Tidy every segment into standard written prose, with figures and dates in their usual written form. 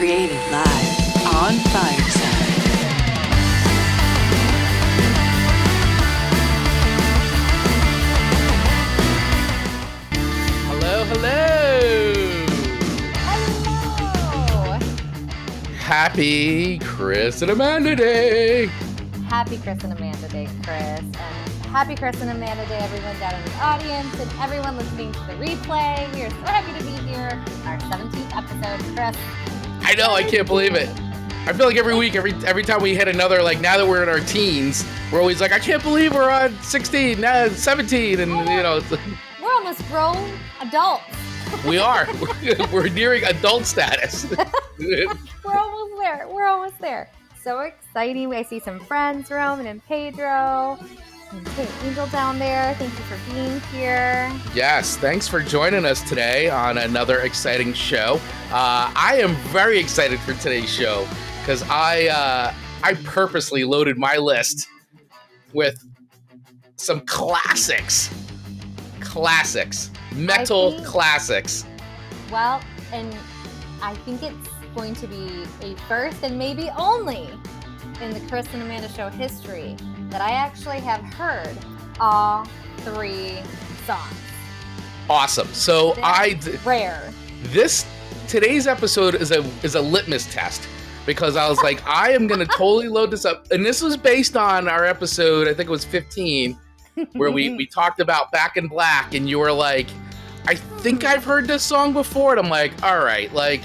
Created live on Fireside. Hello. Hello. Happy Chris and Amanda Day. Happy Chris and Amanda Day, Chris. And happy Chris and Amanda Day, everyone down in the audience and everyone listening to the replay. We are so happy to be here. Our 17th episode, Chris. I know, I can't believe it. I feel like every week, every time we hit another, like now that we're in our teens, we're always like, I can't believe we're on 16, now 17, and you know. It's like, we're almost grown adults. We are. We're nearing adult status. We're almost there. So exciting. I see some friends, Roman and Pedro. And Angel down there. Thank you for being here. Yes, thanks for joining us today on another exciting show. I am very excited for today's show because I purposely loaded my list with some classics, metal classics. Well, and I think it's going to be a first and maybe only in the Chris and Amanda show history that I actually have heard all three songs. Awesome. So rare. Today's episode is a litmus test because I was like, I am going to totally load this up. And this was based on our episode, I think it was 15, where we talked about Back in Black, and you were like, I think I've heard this song before. And I'm like, all right, like,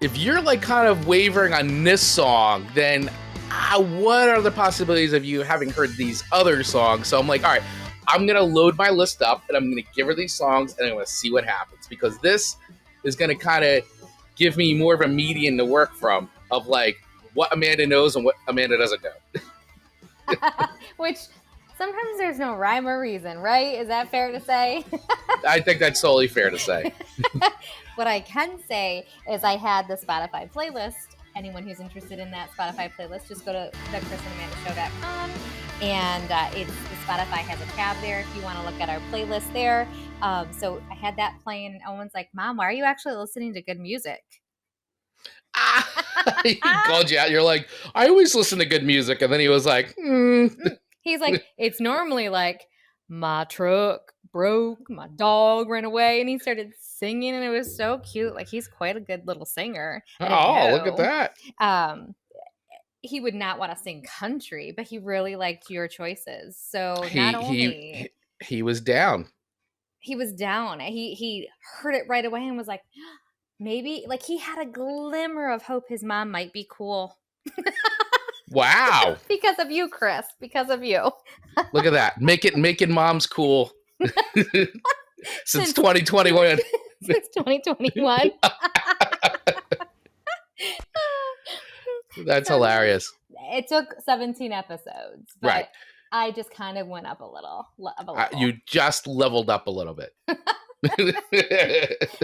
if you're like kind of wavering on this song, then what are the possibilities of you having heard these other songs? So I'm like, all right, I'm going to load my list up and I'm going to give her these songs and I'm going to see what happens, because this is going to kind of give me more of a median to work from of like what Amanda knows and what Amanda doesn't know. Which sometimes there's no rhyme or reason, right? Is that fair to say? I think that's totally fair to say. What I can say is I had the Spotify playlist. Anyone who's interested in that Spotify playlist, just go to thechrisamandamandashow.com, and the Spotify has a tab there if you want to look at our playlist there. So I had that playing, and Owen's like, Mom, why are you actually listening to good music? He called you out. You're like, I always listen to good music. And then he was like, He's like, it's normally like, my truck broke, my dog ran away, and he started singing, and it was so cute. Like, he's quite a good little singer. Oh, look at that. He would not want to sing country, but he really liked your choices. So he was down. He was down. He heard it right away and was like, maybe, like, he had a glimmer of hope his mom might be cool. Wow. Because of you, Chris. Because of you. Look at that. Making moms cool. Since 2021. Since 2021. That's hilarious. It took 17 episodes. But right. I just kind of went up a little. You just leveled up a little bit.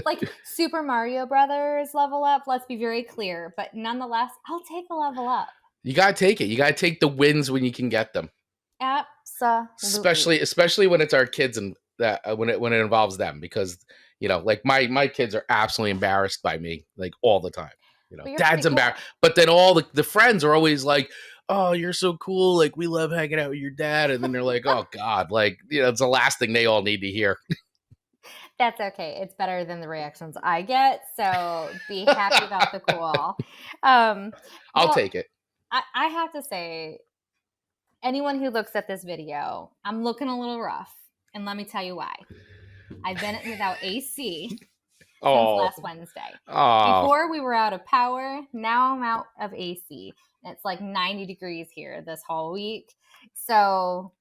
Like Super Mario Brothers level up, let's be very clear. But nonetheless, I'll take a level up. You got to take it. You got to take the wins when you can get them. Absolutely. Especially when it's our kids and that when it involves them, because, you know, like my kids are absolutely embarrassed by me, like all the time. You know, Dad's embarrassed. Cool. But then all the friends are always like, oh, you're so cool. Like, we love hanging out with your dad. And then they're like, oh, God, like, you know, it's the last thing they all need to hear. That's okay. It's better than the reactions I get. So be happy about the cool. I'll take it. I have to say, anyone who looks at this video, I'm looking a little rough. And let me tell you why. I've been without AC since last Wednesday. Before we were out of power. Now I'm out of AC. And it's like 90 degrees here this whole week. So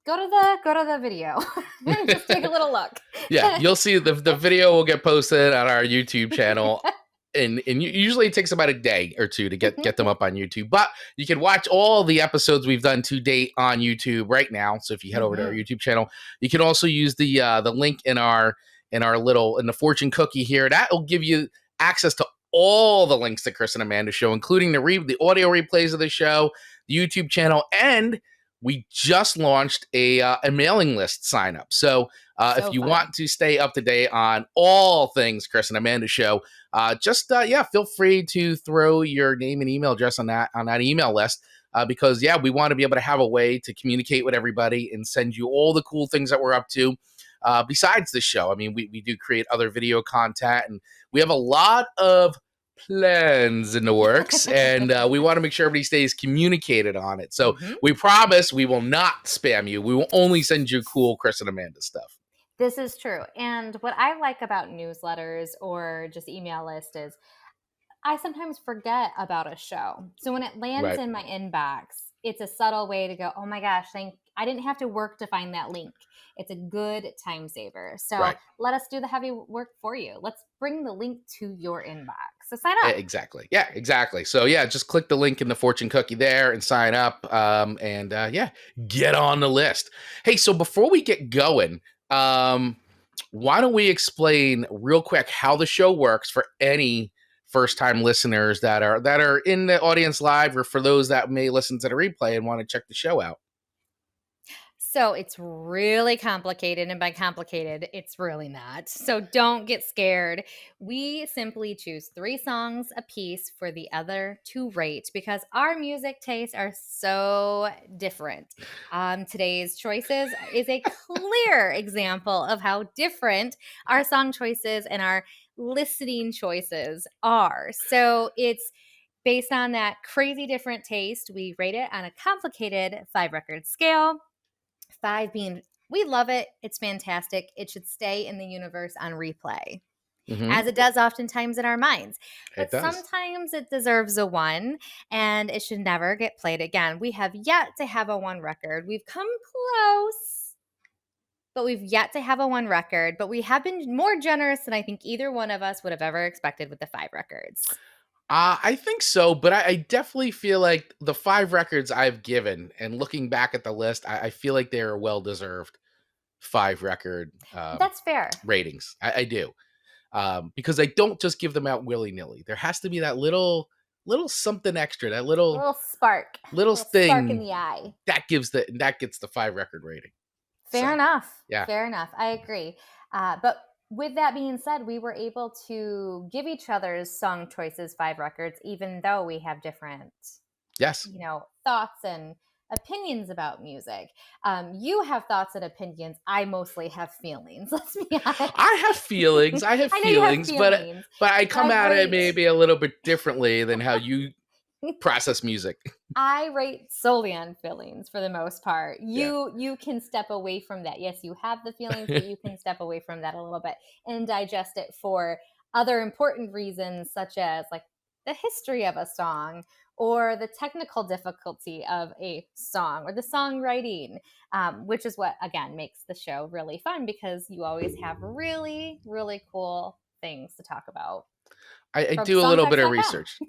go to the video and just take a little look. Yeah, you'll see the video will get posted on our YouTube channel. And usually it takes about a day or two to get them up on YouTube. But you can watch all the episodes we've done to date on YouTube right now. So if you head over to our YouTube channel, you can also use the link in the fortune cookie here. That will give you access to all the links to Chris and Amanda show, including the audio replays of the show, the YouTube channel, and we just launched a mailing list sign up. So if you want to stay up to date on all things Chris and Amanda show, feel free to throw your name and email address on that email list. Because we want to be able to have a way to communicate with everybody and send you all the cool things that we're up to. Besides the show, I mean, we do create other video content, and we have a lot of plans in the works, and we want to make sure everybody stays communicated on it. So we promise we will not spam you. We will only send you cool Chris and Amanda stuff. This is true. And what I like about newsletters or just email list is I sometimes forget about a show. So when it lands in my inbox, it's a subtle way to go, oh my gosh, I didn't have to work to find that link. It's a good time saver. So let us do the heavy work for you. Let's bring the link to your inbox. So sign up. Exactly. Yeah, exactly. So just click the link in the fortune cookie there and sign up. Get on the list. Hey, so before we get going, why don't we explain real quick how the show works for any first-time listeners that are in the audience live, or for those that may listen to the replay and want to check the show out. So it's really complicated, and by complicated, it's really not. So don't get scared. We simply choose 3 songs a piece for the other to rate because our music tastes are so different. Today's choices is a clear example of how different our song choices and our listening choices are. So it's based on that crazy different taste. We rate it on a complicated 5-record scale. 5 being, we love it. It's fantastic. It should stay in the universe on replay, as it does oftentimes in our minds. But sometimes it deserves a 1, and it should never get played again. We have yet to have a 1 record. We've come close, but we've yet to have a 1 record. But we have been more generous than I think either one of us would have ever expected with the 5 records. I think so, but I definitely feel like the 5 records I've given, and looking back at the list, I feel like they're well-deserved 5 record That's fair. ratings. I do. Because I don't just give them out willy-nilly. There has to be that little something extra, that little spark. Little thing spark in the eye. That gets the 5 record rating. Fair enough. Yeah. Fair enough. I agree. But with that being said, we were able to give each other's song choices 5 records, even though we have different, thoughts and opinions about music. You have thoughts and opinions. I mostly have feelings. Let's be honest. I have feelings. I have feelings, but I come at it maybe a little bit differently than how you process music. I rate solely on feelings for the most part. You can step away from that. Yes, you have the feelings, but you can step away from that a little bit and digest it for other important reasons, such as like the history of a song or the technical difficulty of a song or the songwriting, which is what, again, makes the show really fun because you always have really, really cool things to talk about. I do a little bit of research.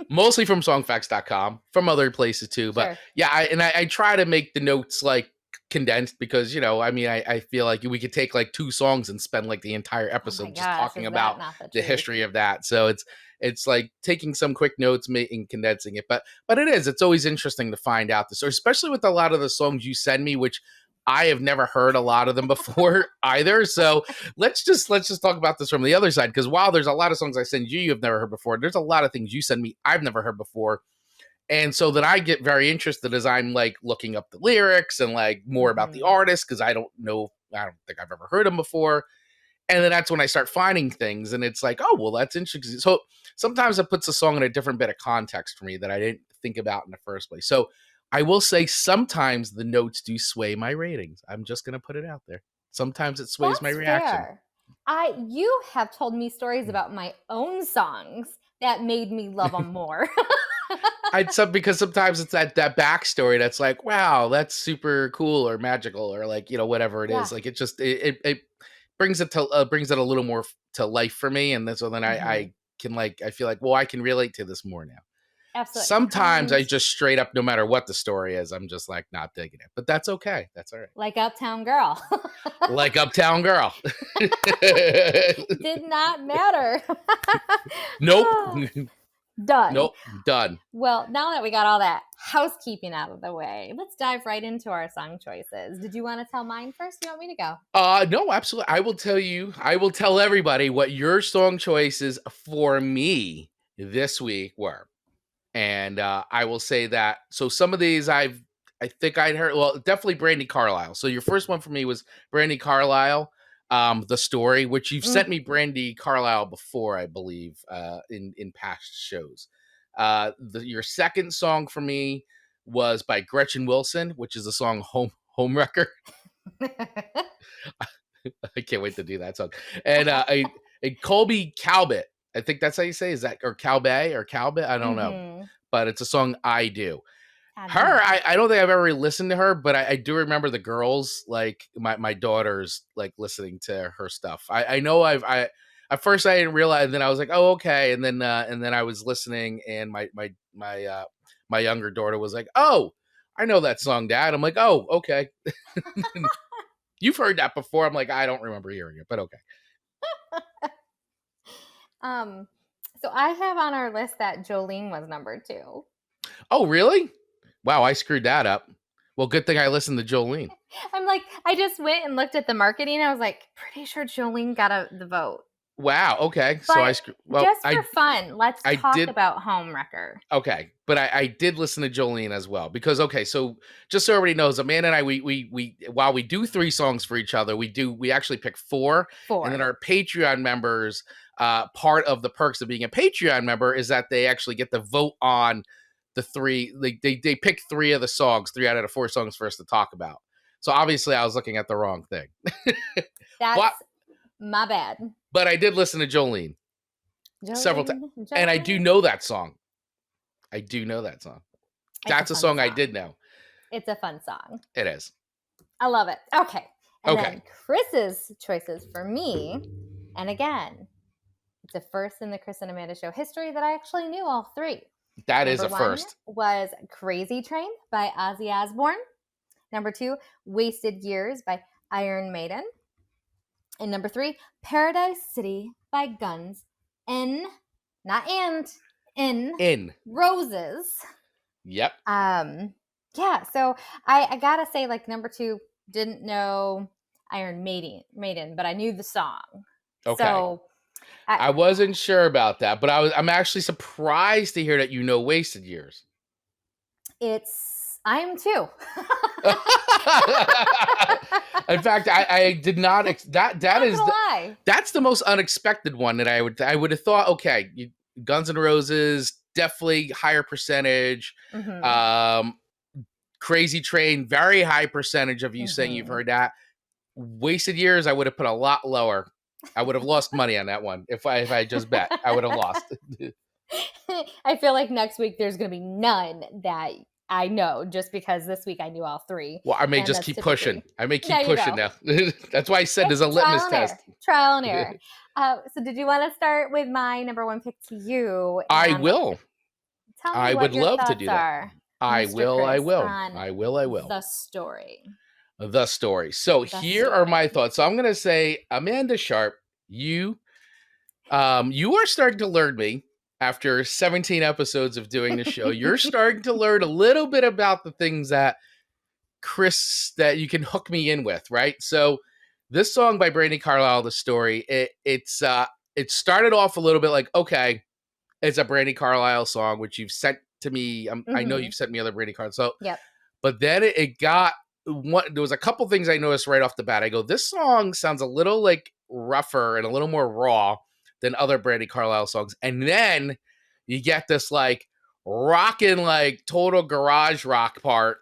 Mostly from songfacts.com, from other places too. But I try to make the notes like condensed because, I feel like we could take like 2 songs and spend like the entire episode just talking about the history of that. So it's like taking some quick notes and condensing it. But it's always interesting to find out this, especially with a lot of the songs you send me, which I have never heard a lot of them before either. So let's just talk about this from the other side. Because while there's a lot of songs I send you have never heard before, there's a lot of things you send me I've never heard before. And so then I get very interested as I'm like looking up the lyrics and like more about the artist because I don't think I've ever heard them before. And then that's when I start finding things and it's like, oh, well, that's interesting. So sometimes it puts a song in a different bit of context for me that I didn't think about in the first place. So I will say sometimes the notes do sway my ratings. I'm just going to put it out there. Sometimes it sways my reaction. Fair. You have told me stories about my own songs that made me love them more. Because sometimes it's that backstory that's like, wow, that's super cool or magical or like, whatever it is. Like it just, it brings it a little more to life for me. And so then I can I feel like, well, I can relate to this more now. Absolutely. Sometimes I just straight up, no matter what the story is, I'm just like not digging it. But that's okay. That's all right. Like Uptown Girl. Like Uptown Girl. Did not matter. Nope. Done. Nope. Done. Well, now that we got all that housekeeping out of the way, let's dive right into our song choices. Did you want to tell mine first? You want me to go? No, absolutely. I will tell everybody what your song choices for me this week were. And I will say that. So some of these I think I'd heard. Well, definitely Brandi Carlile. So your first one for me was Brandi Carlile, The Story, which you've sent me Brandi Carlile before, I believe, in past shows. Your second song for me was by Gretchen Wilson, which is the song Homewrecker. I can't wait to do that song. And a Colbie Caliat. I think that's how you say. Is that or Calbay or Calbit? I don't know. But it's a song I do. I don't think I've ever listened to her, but I do remember the girls, like my daughters, like listening to her stuff. I know at first I didn't realize, and then I was like, oh, okay. And then I was listening, and my younger daughter was like, oh, I know that song, Dad. I'm like, oh, okay. You've heard that before. I'm like, I don't remember hearing it, but okay. So I have on our list that Jolene was number 2. Oh, really? Wow, I screwed that up. Well, good thing I listened to Jolene. I'm like, I just went and looked at the marketing. I was like, pretty sure Jolene got the vote. Wow. Okay. But so I screwed. Well, just for fun, let's talk about Homewrecker. Okay, but I did listen to Jolene as well because so just so everybody knows, Amanda and I we while we do 3 songs for each other, we actually pick 4, and then our Patreon members. Part of the perks of being a Patreon member is that they actually get to vote on the 3. They pick 3 of the songs, 3 out of the 4 songs for us to talk about. So obviously, I was looking at the wrong thing. That's my bad. But I did listen to Jolene several times, and I do know that song. That's a song I did know. It's a fun song. It is. I love it. Okay. And then Chris's choices for me, and again, it's a first in the Chris and Amanda show history that I actually knew all 3. That is a first. Was Crazy Train by Ozzy Osbourne. Number 2, Wasted Years by Iron Maiden. And number 3, Paradise City by Guns N. Roses. Yep. Yeah, so I gotta say, like, number 2, didn't know Iron Maiden, but I knew the song. Okay. So I wasn't sure about that, but I'm actually surprised to hear that you know Wasted Years. I am too. In fact, I did not. That's the most unexpected one that I would have thought. Okay, Guns N' Roses, definitely higher percentage. Crazy Train, very high percentage of you saying you've heard that. Wasted Years, I would have put a lot lower. I would have lost money on that one if I just bet. I would have lost. I feel like next week there's going to be none that I know, just because this week I knew all 3. Well, I may just keep pushing. I may keep pushing now. That's why I said there's a litmus test. Trial and error. So did you want to start with my number 1 pick to you? I will. Tell me I what would your love to thoughts do that. are, I Mr. will. Chris, I will. on I will. The Story. The Story. So here are my thoughts. So I'm going to say, Amanda Sharp, you are starting to learn me. After 17 episodes of doing the show, you're starting to learn a little bit about the things that that you can hook me in with, right? So this song by Brandi Carlile, The Story, it started off a little bit like, okay, it's a Brandi Carlile song, which you've sent to me. I know you've sent me other Brandi Carlile. So, but then it got there was a couple things I noticed right off the bat. I go, this song sounds a little like rougher and a little more raw than other Brandi Carlile songs. And then you get this like rockin' like total garage rock part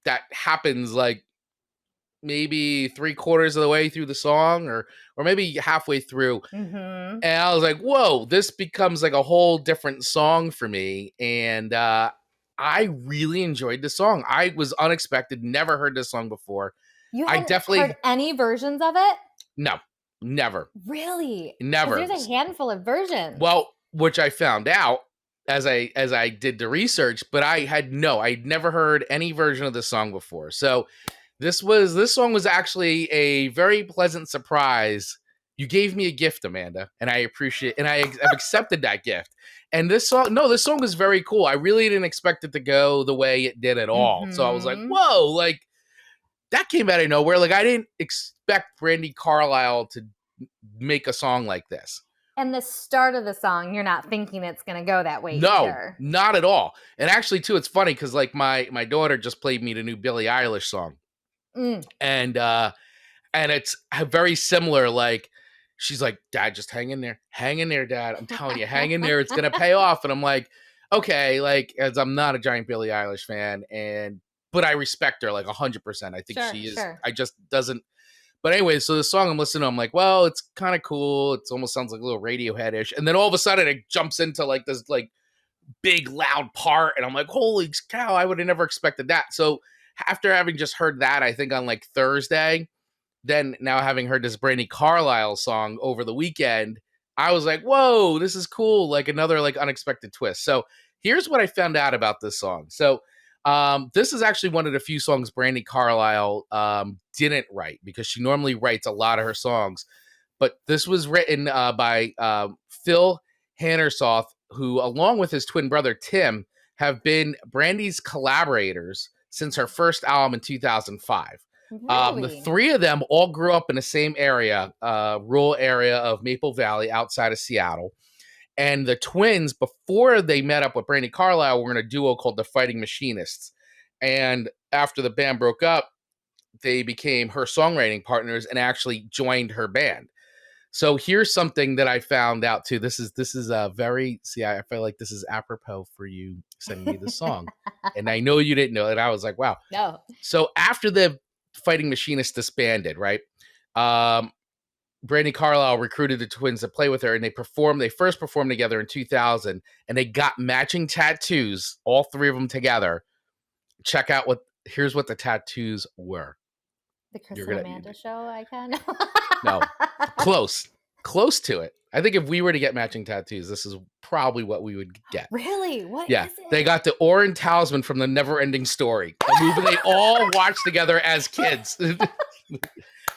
that happens like maybe 3/4 of the way through the song or maybe halfway through. And I was like, whoa, this becomes like a whole different song for me. And I really enjoyed the song. I was unexpected, never heard this song before. You haven't heard any versions of it? No. Never. Really? Never. There's a handful of versions. Well, which I found out as I did the research, but I'd never heard any version of this song before. So this song was actually a very pleasant surprise. you gave me a gift, Amanda, and I appreciate, and I've accepted that gift. And this song was very cool. I really didn't expect it to go the way it did at all. So I was like, whoa, like that came out of nowhere. Like I didn't expect Brandi Carlile to make a song like this. And the start of the song, you're not thinking it's going to go that way No, either. not at all. And actually, too, it's funny because like my daughter just played me the new Billie Eilish song. And it's very similar. Like she's like, Dad, just hang in there, Dad. I'm telling you, hang in there. It's going to pay off. And I'm like, okay, like as I'm not a giant Billie Eilish fan but I respect her like 100%. I think she is. Sure. I just doesn't. But anyway, so the song I'm listening to, I'm like, well, it's kind of cool. It almost sounds like a little Radiohead-ish. And then all of a sudden it jumps into like this like big loud part. And I'm like, holy cow, I would have never expected that. So after having just heard that, I think on like Thursday, then now having heard this Brandi Carlile song over the weekend, I was like, whoa, this is cool. Like another like unexpected twist. So here's what I found out about this song. So this is actually one of the few songs Brandi Carlile didn't write because she normally writes a lot of her songs. But this was written by Phil Hannersoth, who, along with his twin brother Tim, have been Brandi's collaborators since her first album in 2005. Really? The three of them all grew up in the same area, rural area of Maple Valley outside of Seattle. And the twins, before they met up with Brandi Carlile, were in a duo called the Fighting Machinists. And after the band broke up, they became her songwriting partners and actually joined her band. So here's something that I found out too. This is a very, I feel like this is apropos for you sending me the song. And I know you didn't know it. I was like, wow. No. So after the Fighting Machinists disbanded, right? Brandi Carlile recruited the twins to play with her, and they first performed together in 2000, and they got matching tattoos, all three of them together. Check out here's what the tattoos were. The Chris and Amanda show icon? No, close to it. I think if we were to get matching tattoos, this is probably what we would get. Really? What is it? They got the Orin Talisman from The Never-Ending Story, a movie they all watched together as kids.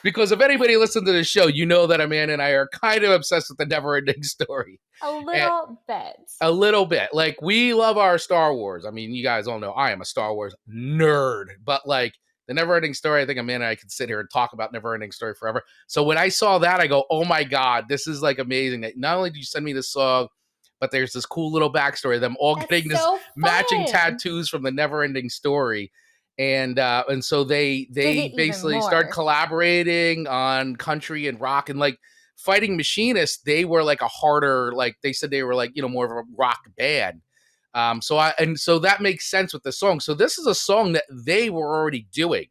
Because if anybody listened to the show, you know that Amanda and I are kind of obsessed with The Never-Ending Story. A little bit. A little bit. Like, we love our Star Wars. I mean, you guys all know I am a Star Wars nerd. But, like, The Never-Ending Story, I think Amanda and I could sit here and talk about Never-Ending Story forever. So when I saw that, I go, oh, my God, this is, like, amazing. Not only did you send me this song, but there's this cool little backstory of them all getting this matching tattoos from The Never-Ending Story. And so they basically started collaborating on country and rock, and like Fighting Machinists, they were like a harder, like they said they were like, more of a rock band. So that makes sense with the song. So this is a song that they were already doing.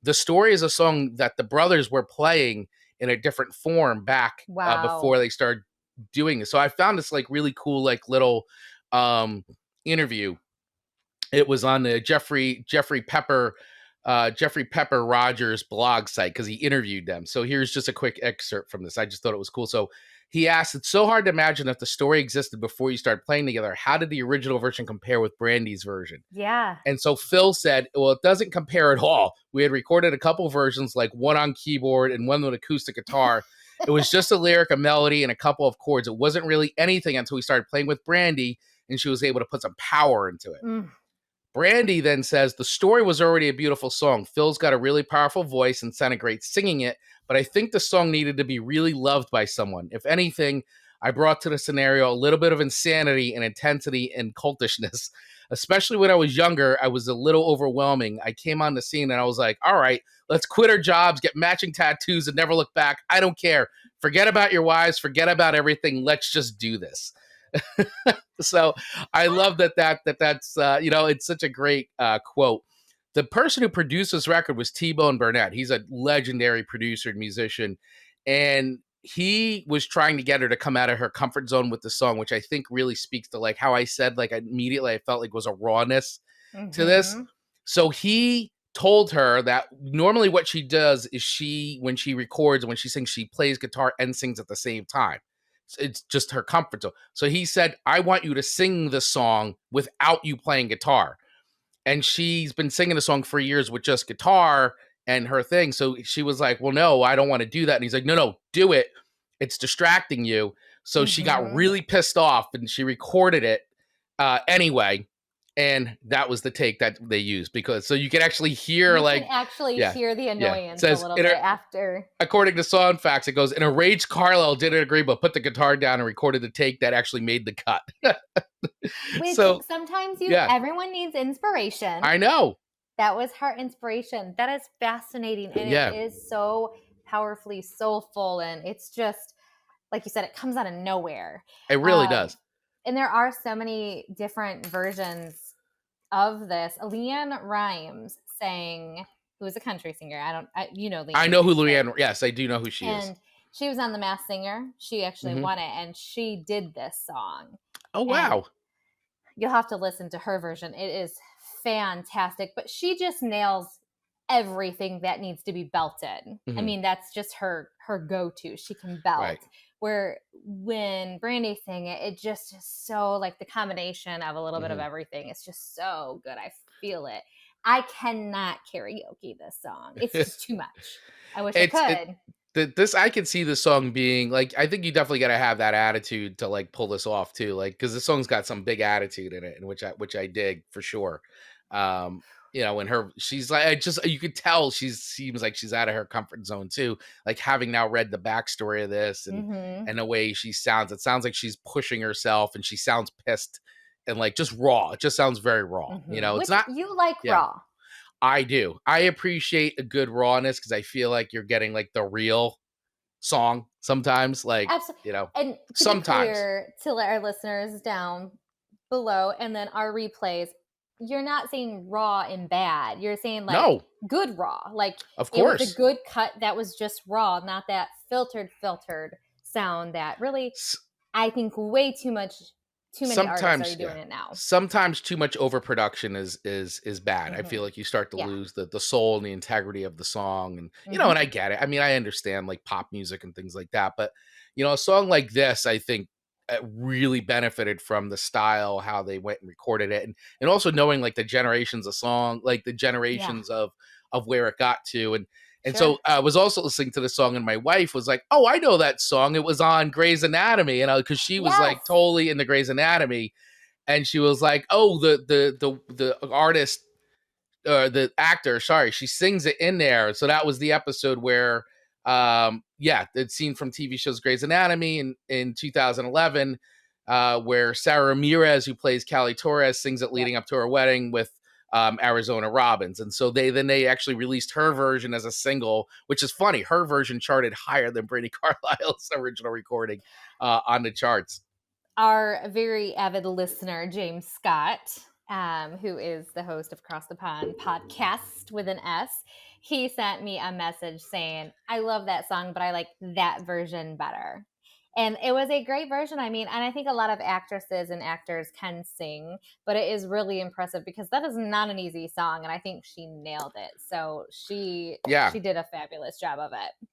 The Story is a song that the brothers were playing in a different form back before they started doing this. So I found this like really cool, like little interview. It was on the Jeffrey Pepper Rogers blog site because he interviewed them. So here's just a quick excerpt from this. I just thought it was cool. So he asked, it's so hard to imagine if the story existed before you started playing together. How did the original version compare with Brandi's version? Yeah. And so Phil said, well, it doesn't compare at all. We had recorded a couple versions, like one on keyboard and one with acoustic guitar. It was just a lyric, a melody, and a couple of chords. It wasn't really anything until we started playing with Brandi and she was able to put some power into it. Brandi then says, the story was already a beautiful song. Phil's got a really powerful voice and sounded great singing it, but I think the song needed to be really loved by someone. If anything, I brought to the scenario a little bit of insanity and intensity and cultishness. Especially when I was younger, I was a little overwhelming. I came on the scene and I was like, all right, let's quit our jobs, get matching tattoos, and never look back. I don't care. Forget about your wives. Forget about everything. Let's just do this. So I love that's it's such a great quote. The person who produced this record was T-Bone Burnett. He's a legendary producer and musician, and he was trying to get her to come out of her comfort zone with the song, which I think really speaks to like how I said, like immediately I felt like was a rawness to this. So he told her that normally what she does is when she records, when she sings, she plays guitar and sings at the same time. It's just her comfort zone. So he said, I want you to sing the song without you playing guitar. And she's been singing the song for years with just guitar and her thing. So she was like, well, no, I don't want to do that. And he's like, no, do it. it's distracting you. So she got Mhm. really pissed off and she recorded it anyway. And that was the take that they used because so you can actually hear You like can actually hear the It annoyance says a little bit after. according to Song Facts, it goes, an enraged Carlile didn't agree, but put the guitar down and recorded the take that actually made the cut. Which So sometimes yeah. everyone needs inspiration. I know. That was her inspiration. That is fascinating. And it is so powerfully soulful. And it's just, like you said, it comes out of nowhere. It really does. And there are so many different versions of this. Leanne Rimes sang, who is a country singer. You know Leanne. I know who Leanne, yes, I do know who she is. And she was on The Masked Singer. She actually won it, and she did this song. Oh, wow. And you'll have to listen to her version. It is fantastic, but she just nails everything that needs to be belted. I mean, that's just her go-to. She can belt. Right. Where when Brandi sang it, it just is so like the combination of a little bit of everything. It's just so good. I feel it. I cannot karaoke this song. It's just too much. I wish I could. I could see the song being like, I think you definitely got to have that attitude to like pull this off too. Like, cause the song's got some big attitude in it, and which I dig for sure. You know, when she's like, you could tell she seems like she's out of her comfort zone too. Like having now read the backstory of this and the way she sounds, it sounds like she's pushing herself and she sounds pissed and like just raw. It just sounds very raw. You know, it's not, you like raw. I do. I appreciate a good rawness because I feel like you're getting like the real song sometimes. Like, absolutely. You know, and to sometimes be clear, to let our listeners down below and then our replays, you're not saying raw and bad. You're saying like good raw. Like, of course, it was a good cut that was just raw, not that filtered sound that really, I think way too many artists are doing it now. Sometimes too much overproduction is bad. I feel like you start to lose the soul and the integrity of the song. And, you know, and I get it. I mean, I understand like pop music and things like that. But, you know, a song like this, I think, really benefited from the style, how they went and recorded it. And also knowing like the generations of song, like the generations of where it got to. And so I was also listening to the song and my wife was like, oh, I know that song. It was on Grey's Anatomy. And because she was like totally into Grey's Anatomy. And she was like, oh, the artist, the actor, sorry, she sings it in there. So that was the episode where, the scene from TV shows Grey's Anatomy in 2011, where Sarah Ramirez, who plays Callie Torres, sings it leading up to her wedding with Arizona Robbins. And so they actually released her version as a single, which is funny. Her version charted higher than Brandi Carlile's original recording on the charts. Our very avid listener, James Scott, who is the host of Across the Pond podcast with an S, he sent me a message saying, I love that song, but I like that version better. And it was a great version. I mean, and I think a lot of actresses and actors can sing, but it is really impressive because that is not an easy song. And I think she nailed it. So she did a fabulous job of it.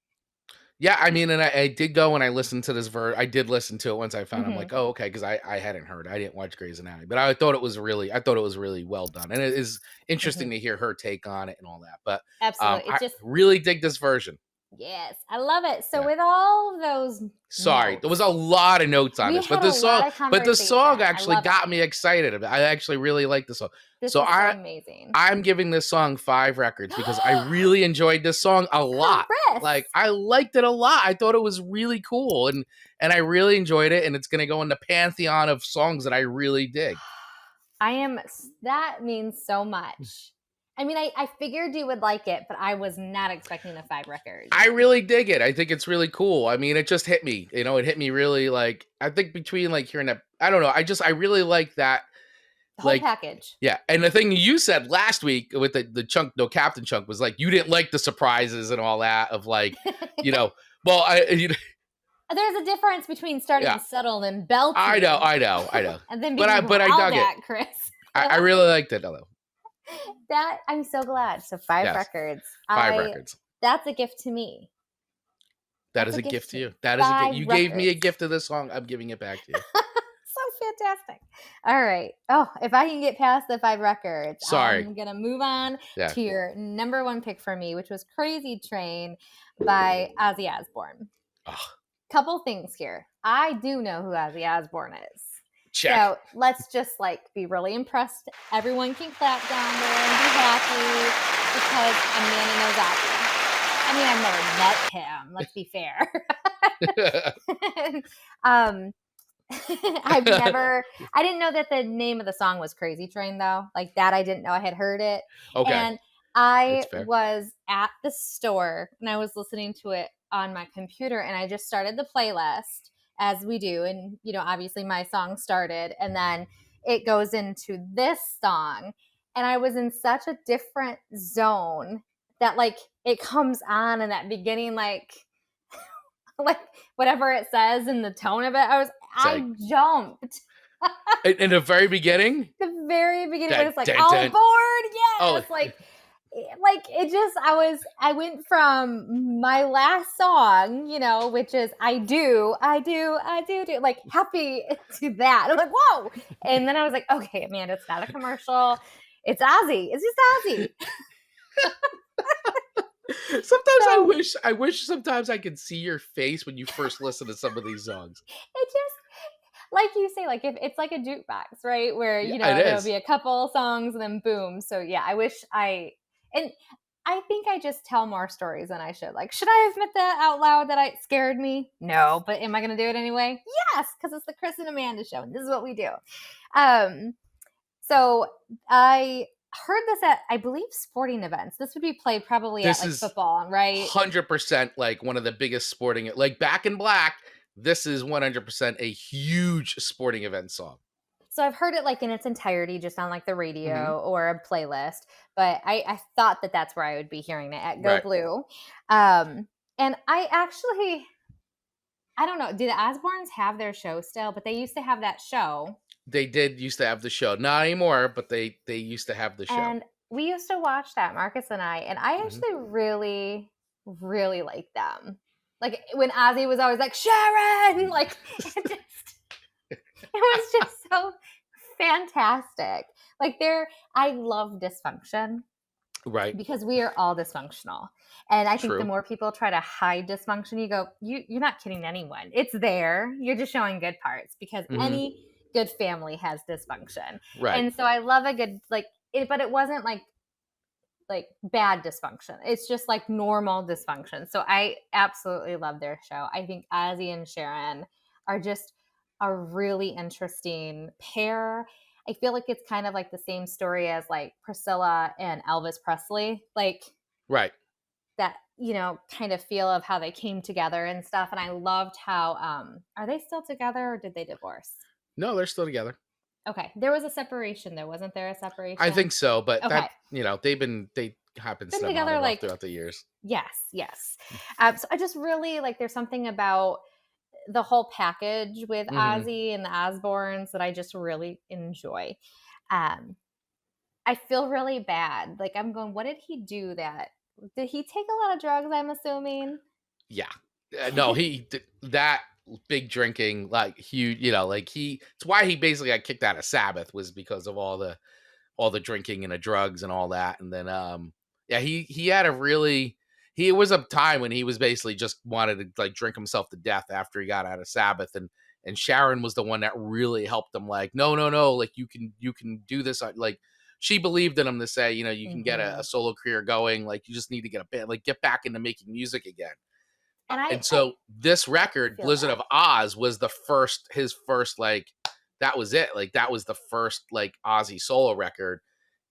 Yeah, I mean, and I did go and I listened to this I did listen to it once I found I'm like, oh, okay, because I hadn't heard. I didn't watch Grey's Anatomy, but I thought it was really well done. And it is interesting to hear her take on it and all that. But absolutely, I really dig this version. Yes, I love it. So with all those there was a lot of notes on this, but the song actually got me excited. I actually really like the song. This is amazing. I'm giving this song 5 records because I really enjoyed this song a lot. Like I liked it a lot. I thought it was really cool and I really enjoyed it. And it's going to go in the pantheon of songs that I really dig. That means so much. I mean, I figured you would like it, but I was not expecting the 5 records. I really dig it. I think it's really cool. I mean, it just hit me. You know, it hit me really like, I think between like hearing that, I don't know. I really like that. The whole package. Yeah. And the thing you said last week with the chunk, no Captain Chunk was like, you didn't like the surprises and all that of like, you know, well, there's a difference between starting subtle and belting. I know. And then but I dug it, Chris. I really liked it though. That I'm so glad. So 5 records. 5 records. That's a gift to me. That is a gift to you. That is a gift. You gave me a gift of this song. I'm giving it back to you. So fantastic. All right. Oh, if I can get past the 5 records, I'm gonna move on to your number 1 pick for me, which was Crazy Train by Ozzy Osbourne. Oh, couple things here. I do know who Ozzy Osbourne is. Check. So let's just like be really impressed. Everyone can clap down there and be happy because Amanda knows Ozzy. I mean, I've never met him. Let's be fair. I didn't know that the name of the song was Crazy Train, though. Like that, I didn't know. I had heard it. Okay. And I was at the store and I was listening to it on my computer and I just started the playlist as we do. And, you know, obviously my song started and then it goes into this song. And I was in such a different zone that like it comes on in that beginning, like whatever it says in the tone of it. I jumped. In the very beginning? The very beginning when it's like all aboard. Yes. Oh. Like it just, I went from my last song, you know, which is I do, like happy to that. I'm like, whoa. And then I was like, okay, man, it's not a commercial. It's Ozzy. It's just Ozzy. Sometimes I wish sometimes I could see your face when you first listen to some of these songs. It just, like you say, like if it's like a jukebox, right? Where, you know, there'll be a couple songs and then boom. So yeah, and I think I just tell more stories than I should. Like, should I admit that out loud that it scared me? No, but am I going to do it anyway? Yes, because it's the Chris and Amanda show. And this is what we do. So I heard this at, I believe, sporting events. This would be played probably at like football, right? 100% like one of the biggest sporting, like Back in Black. This is 100% a huge sporting event song. So I've heard it like in its entirety, just on like the radio or a playlist. But I thought that that's where I would be hearing it at Go Blue. And I actually, I don't know. Do the Osbournes have their show still? But they used to have that show. They did used to have the show. Not anymore, but they used to have the show. And we used to watch that, Marcus and I actually really, really liked them. Like when Ozzy was always like, Sharon, like it was just so fantastic. Like I love dysfunction. Right. Because we are all dysfunctional. And I think the more people try to hide dysfunction, you go, you're not kidding anyone. It's there. You're just showing good parts because any good family has dysfunction. Right. And so I love a good, like, but it wasn't like bad dysfunction. It's just like normal dysfunction. So I absolutely love their show. I think Ozzy and Sharon are just a really interesting pair. I feel like it's kind of like the same story as like Priscilla and Elvis Presley. Like, right. That, you know, kind of feel of how they came together and stuff. And I loved how, are they still together or did they divorce? No, they're still together. Okay. There was a separation though. Wasn't there a separation? I think so. But that, you know, they happened together like throughout the years. Yes. So I just really like, there's something about the whole package with Ozzy and the Osbournes that I just really enjoy. I feel really bad. Like I'm going, what did he do did he take a lot of drugs, I'm assuming? Yeah. No, that big drinking, like huge, you know, like it's why he basically got kicked out of Sabbath was because of all the drinking and the drugs and all that. And then, he had it was a time when he was basically just wanted to like drink himself to death after he got out of Sabbath. And Sharon was the one that really helped him. Like, no, like you can do this. Like she believed in him to say, you know, you can get a solo career going. Like you just need to get a band, like get back into making music again. And so this record, Blizzard of Oz, was his first, like, that was it. Like that was the first like Ozzy solo record,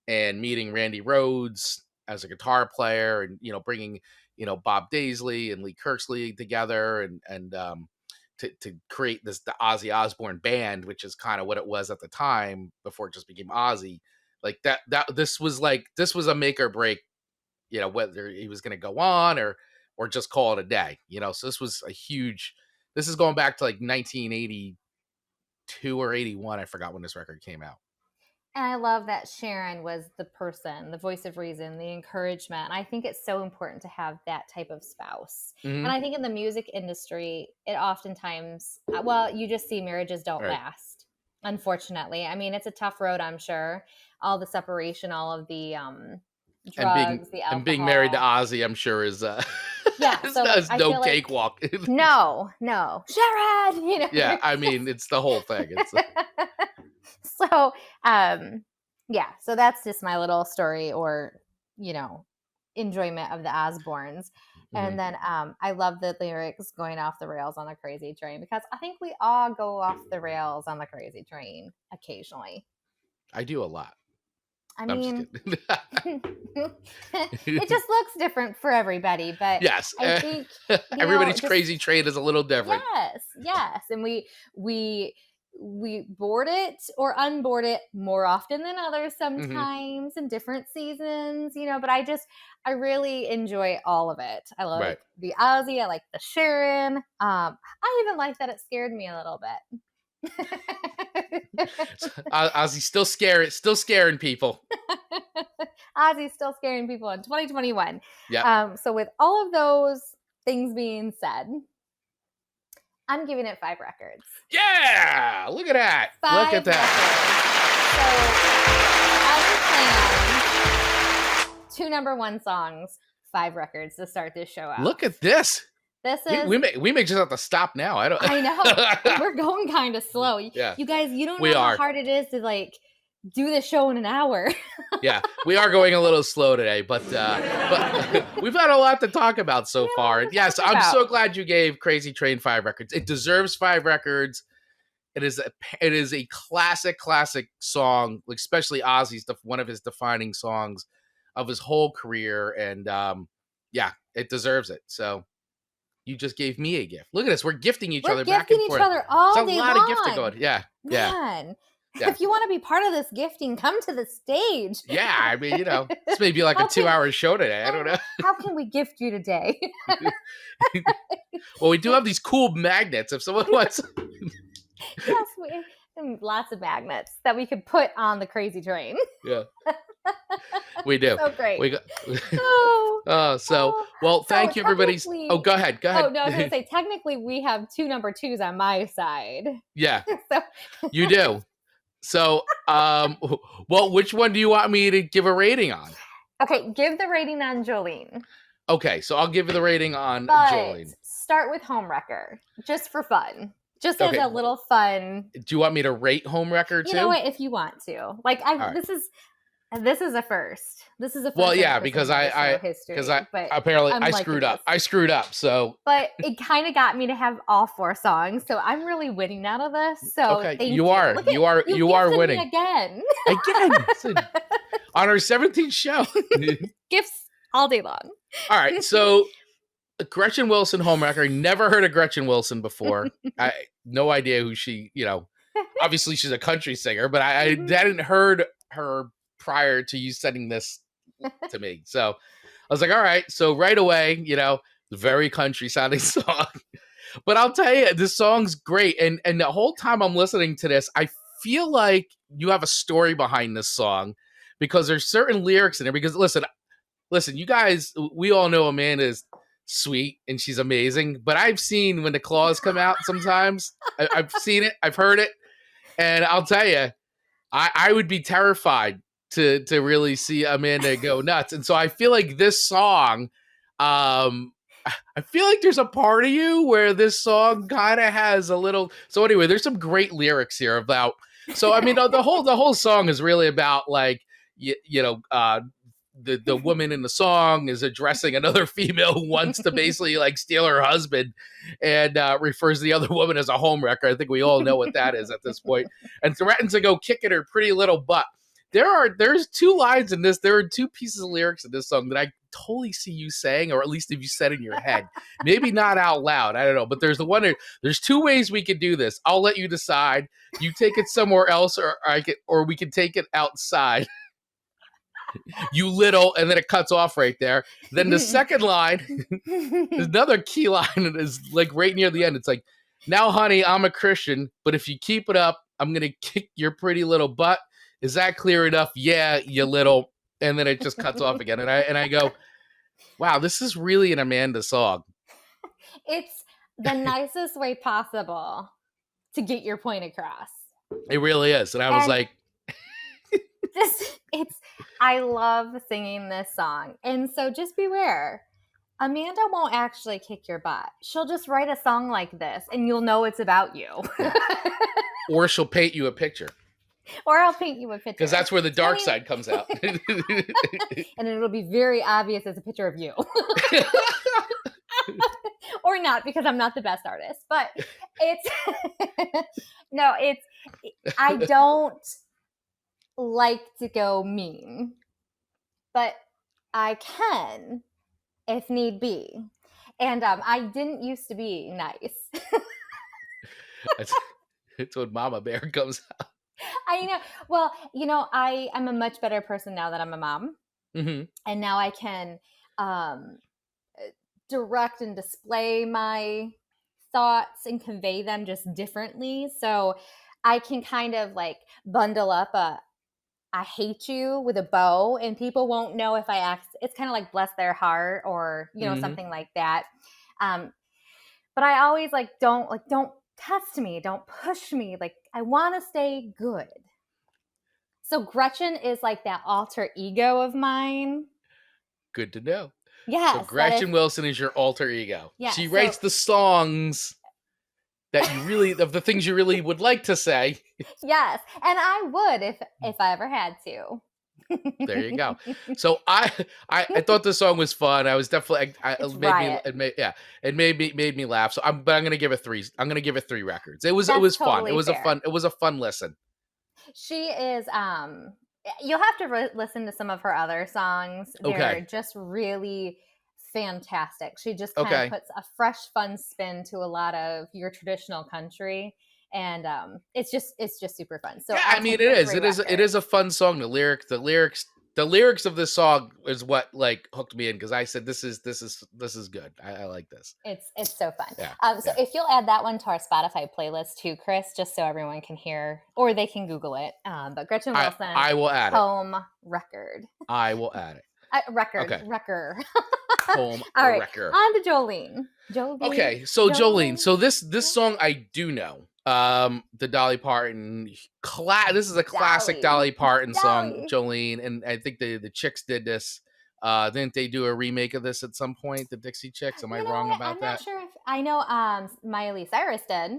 and meeting Randy Rhoads as a guitar player and, you know, bringing, you know, Bob Daisley and Lee Kirksley together and to create the Ozzy Osbourne band, which is kind of what it was at the time before it just became Ozzy. Like this was a make or break, you know, whether he was going to go on or just call it a day, you know? So this is going back to like 1982 or 81. I forgot when this record came out. And I love that Sharon was the person, the voice of reason, the encouragement. And I think it's so important to have that type of spouse. And I think in the music industry, it oftentimes, you just see marriages don't last, unfortunately. I mean, it's a tough road, I'm sure. All the separation, all of the drugs, the alcohol. And being married to Ozzy, I'm sure is... Yeah, so There's I no feel like- cakewalk. no, Sharon, you know. Yeah, I mean, it's the whole thing. It's So, yeah, so that's just my little story or, you know, enjoyment of the Osbournes. And then I love the lyrics going off the rails on the crazy train because I think we all go off the rails on the crazy train occasionally. I do a lot. I I'm just mean, kidding. it just looks different for everybody, but Yes. I think Everybody's crazy train is a little different. Yes, and we board it or unboard it more often than others sometimes in different seasons, you know, but I really enjoy all of it. I like the Ozzy, I like the Sharon. I even like that it scared me a little bit. Ozzy's still scaring people. Ozzy's still scaring people in 2021. Yeah. So with all of those things being said, I'm giving it 5 records. Yeah, look at that. Look at that. So as we planned, 2 number 1 songs, 5 records to start this show out. Look at this. This is we may just have to stop now. I know. We're going kind of slow. Yeah. You guys, you don't know how hard it is to like do the show in an hour. Yeah, we are going a little slow today, but we've had a lot to talk about so far. And yes, I'm so glad you gave Crazy Train 5 records. It deserves 5 records. It is a classic song, especially Ozzy's one of his defining songs of his whole career, and yeah, it deserves it. So you just gave me a gift. Look at this, we're gifting each other back and forth. All it's a day lot long. of gifting going. Yeah, Man. Yeah. If you want to be part of this gifting, come to the stage. Yeah, I mean, you know, this may be like a 2-hour show today. I don't know. How can we gift you today? Well, we do have these cool magnets. If someone wants, yes, lots of magnets that we could put on the crazy train. Yeah, we do. So great. We well, thank you, everybody. Oh, go ahead. Oh no, I was going to say technically we have 2 number 2s on my side. Yeah, so. You do. So, well, which one do you want me to give a rating on? Okay, give the rating on Jolene. Okay, so I'll give you the rating on Jolene. Start with Homewrecker, just for fun. Just as a little fun. Do you want me to rate Homewrecker too? You know what? If you want to, like, this is a first. This is a first. Well, yeah, because I apparently I screwed up. I screwed up. So, but it kind of got me to have all 4 songs. So I'm really winning out of this. So okay, thank you are winning again. On our 17th show. Gifts all day long. All right, so Gretchen Wilson, Homewrecker. Never heard of Gretchen Wilson before. No idea who she. You know, obviously she's a country singer, but I hadn't heard her prior to you sending this to me. So I was like, all right. So right away, you know, very country sounding song. But I'll tell you, this song's great. And the whole time I'm listening to this, I feel like you have a story behind this song because there's certain lyrics in it. Because listen, you guys, we all know Amanda is sweet and she's amazing. But I've seen when the claws come out sometimes. I've seen it. I've heard it. And I'll tell you, I would be terrified to really see Amanda go nuts. And so I feel like this song, I feel like there's a part of you where this song kind of has a little. So anyway, there's some great lyrics here about. So I mean, the whole song is really about like the woman in the song is addressing another female who wants to basically like steal her husband and refers to the other woman as a homewrecker. I think we all know what that is at this point, and threatens to go kick at her pretty little butt. There's 2 lines in this. There are 2 pieces of lyrics in this song that I totally see you saying, or at least if you said in your head, maybe not out loud. I don't know, but there's there's 2 ways we could do this. I'll let you decide. You take it somewhere else, or we can take it outside. You little, and then it cuts off right there. Then the second line, there's another key line, and is like right near the end. It's like, now, honey, I'm a Christian, but if you keep it up, I'm gonna kick your pretty little butt. Is that clear enough? Yeah, you little. And then it just cuts off again. And I go, wow, this is really an Amanda song. It's the nicest way possible to get your point across. It really is. And I was like, I love singing this song. And so just beware. Amanda won't actually kick your butt. She'll just write a song like this, and you'll know it's about you. Yeah. Or she'll paint you a picture. Or I'll paint you a picture. Because that's where the dark side comes out. And it'll be very obvious as a picture of you. Or not, because I'm not the best artist. But it's... I don't like to go mean. But I can... if need be. And I didn't used to be nice. It's when Mama Bear comes out. I know. Well, I'm a much better person now that I'm a mom. Mm-hmm. And now I can direct and display my thoughts and convey them just differently. So I can kind of like bundle up I hate you with a bow, and people won't know if I ask. It's kind of like bless their heart or, something like that. But I always don't test me. Don't push me. Like, I want to stay good. So Gretchen is like that alter ego of mine. Good to know. Yes. So Gretchen Wilson is your alter ego. Yeah, she writes the songs that you really, of the things you really would like to say. Yes. And I would if I ever had to. There you go. So I thought the song was fun. I was definitely it made me laugh. So I'm gonna give it 3. I'm gonna give it 3 records. It was That's fun. Totally it was fair. a fun listen. She is you'll have to listen to some of her other songs. They're just really fantastic. She just kind of puts a fresh, fun spin to a lot of your traditional country. And it's just super fun. So yeah, I mean, it is a fun song. The lyrics of this song is what hooked me in, because I said this is good. I like this. It's so fun. Yeah. So if you'll add that one to our Spotify playlist too, Chris, just so everyone can hear, or they can Google it. But Gretchen Wilson, I will add Home Record. I will add it. Wrecker. Home All right, Wrecker. on to Jolene. Okay, so Jolene. So this song I do know. The Dolly Parton this is a classic Dolly Parton song, Jolene, and I think the Chicks did this. Didn't they do a remake of this at some point, the Dixie Chicks? Am I wrong about that? I'm not sure if I know. Miley Cyrus did.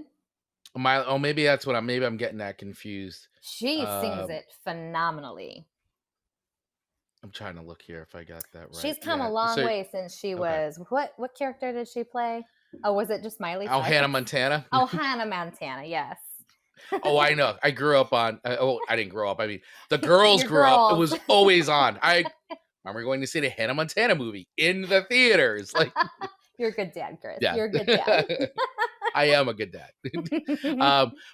Maybe that's what I'm getting that confused. She sings it phenomenally. I'm trying to look here if I got that right. She's come a long way since she was what character did she play? Oh, was it just Miley Cyrus? Oh, Hannah Montana? Oh, Hannah Montana, yes. Oh, I know. I grew up on... I didn't grow up. I mean, the girls grew up. It was always on. I remember going to see the Hannah Montana movie in the theaters. You're a good dad, Chris. Yeah. You're a good dad. I am a good dad.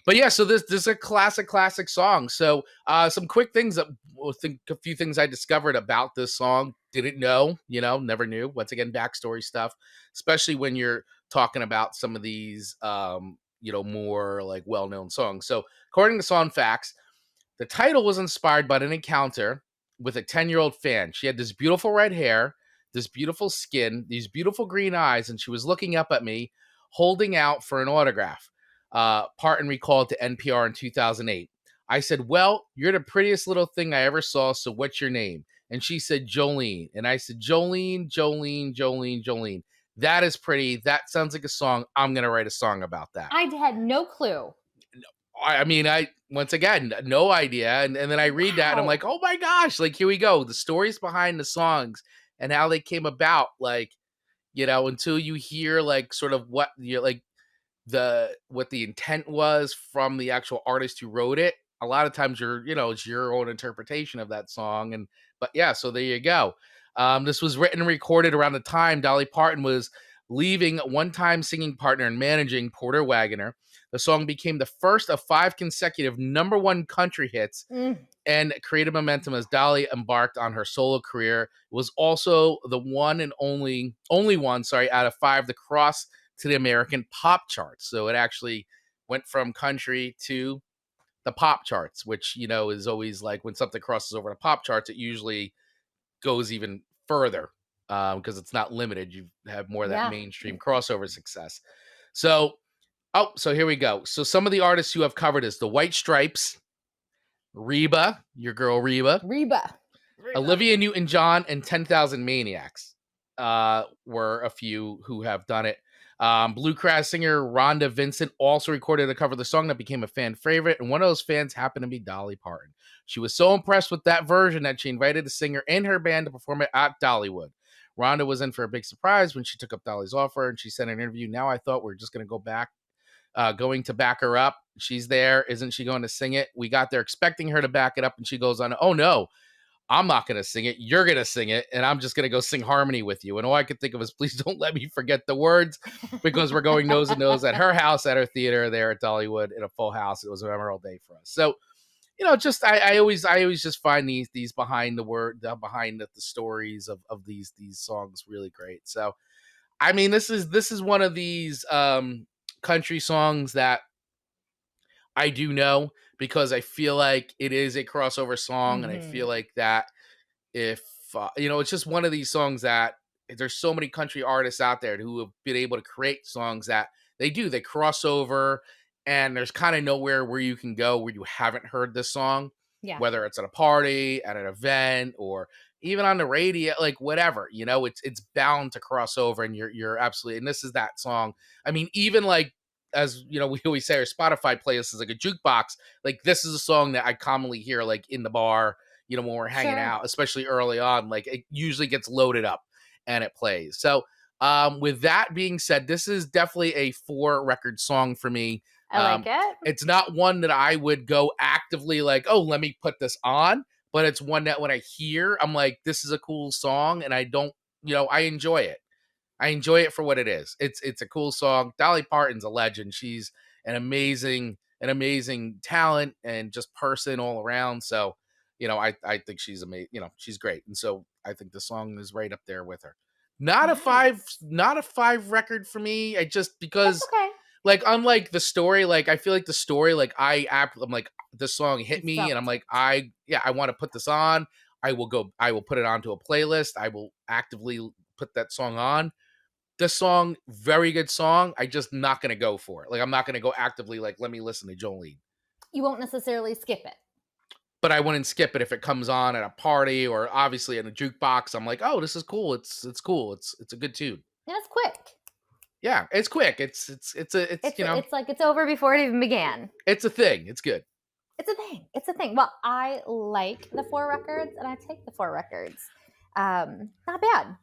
But yeah, so this is a classic song. So some quick things a few things I discovered about this song. Didn't know, never knew. Once again, backstory stuff, especially when you're talking about some of these, more well-known songs. So according to Song Facts, the title was inspired by an encounter with a 10-year-old fan. She had this beautiful red hair, this beautiful skin, these beautiful green eyes, and she was looking up at me, holding out for an autograph. Parton recalled to NPR in 2008. I said, well, you're the prettiest little thing I ever saw, so what's your name? And she said, Jolene. And I said, Jolene. That is pretty. That sounds like a song. I'm going to write a song about that. I had no clue. I mean, once again, no idea. And then I read that and I'm like, oh my gosh, here we go. The stories behind the songs and how they came about, until you hear sort of what what the intent was from the actual artist who wrote it. A lot of times it's your own interpretation of that song. But yeah, so there you go. This was written and recorded around the time Dolly Parton was leaving one-time singing partner and managing Porter Wagoner. The song became the first of 5 consecutive #1 country hits and created momentum as Dolly embarked on her solo career. It was also the only one out of 5 to cross to the American pop charts. So it actually went from country to the pop charts, which, is always when something crosses over the pop charts, it usually goes even further because it's not limited. You have more of that mainstream crossover success. So here we go. So some of the artists who have covered this: the White Stripes, Reba, your girl Reba, Olivia Newton-John, and 10,000 Maniacs. were a few who have done it. Bluegrass singer Rhonda Vincent also recorded a cover of the song that became a fan favorite, and one of those fans happened to be Dolly Parton. She was so impressed with that version that she invited the singer and her band to perform it at Dollywood. Rhonda was in for a big surprise when she took up Dolly's offer, and she said in an interview, "Now I thought we are just going to going to back her up. She's there. Isn't she going to sing it? We got there expecting her to back it up, and she goes on, oh no, I'm not going to sing it. You're going to sing it, and I'm just going to go sing harmony with you." And all I could think of is, please don't let me forget the words, because we're going nose to nose at her house, at her theater there at Dollywood in a full house. It was a memorable day for us. So, just I always just find these behind behind the stories of these songs really great. So, I mean, this is one of these country songs that I do know, because I feel like it is a crossover song, and I feel like that if it's just one of these songs that there's so many country artists out there who have been able to create songs that they cross over, and there's kind of nowhere where you can go where you haven't heard this song, whether it's at a party, at an event, or even on the radio, like whatever, it's bound to cross over, and you're absolutely, and this is that song. I mean, even like, as we always say, our Spotify playlist is like a jukebox. Like, this is a song that I commonly hear like in the bar, when we're hanging out, especially early on. Like, it usually gets loaded up and it plays. So with that being said, this is definitely a 4-record song for me. I like it. It's not one that I would go actively like, oh, let me put this on, but it's one that when I hear, I'm like, this is a cool song, and I don't, I enjoy it. I enjoy it for what it is. It's a cool song. Dolly Parton's a legend. She's an amazing talent and just person all around. So, I think she's amazing. She's great. And so I think the song is right up there with her. Not a 5 record for me. I just, because like, unlike the story, like I feel like the story, like I'm like, the song hit me, and I'm like, I want to put this on. I will put it onto a playlist. I will actively put that song on. The song, very good song. I just not going to go for it. Like, I'm not going to go actively like, let me listen to Jolene. You won't necessarily skip it. But I wouldn't skip it if it comes on at a party or obviously in a jukebox. I'm like, oh, this is cool. It's cool. It's a good tune. And it's quick. Yeah, it's quick. It's like it's over before it even began. It's a thing. It's good. It's a thing. Well, I like the 4 records, and I take the 4 records. Not bad.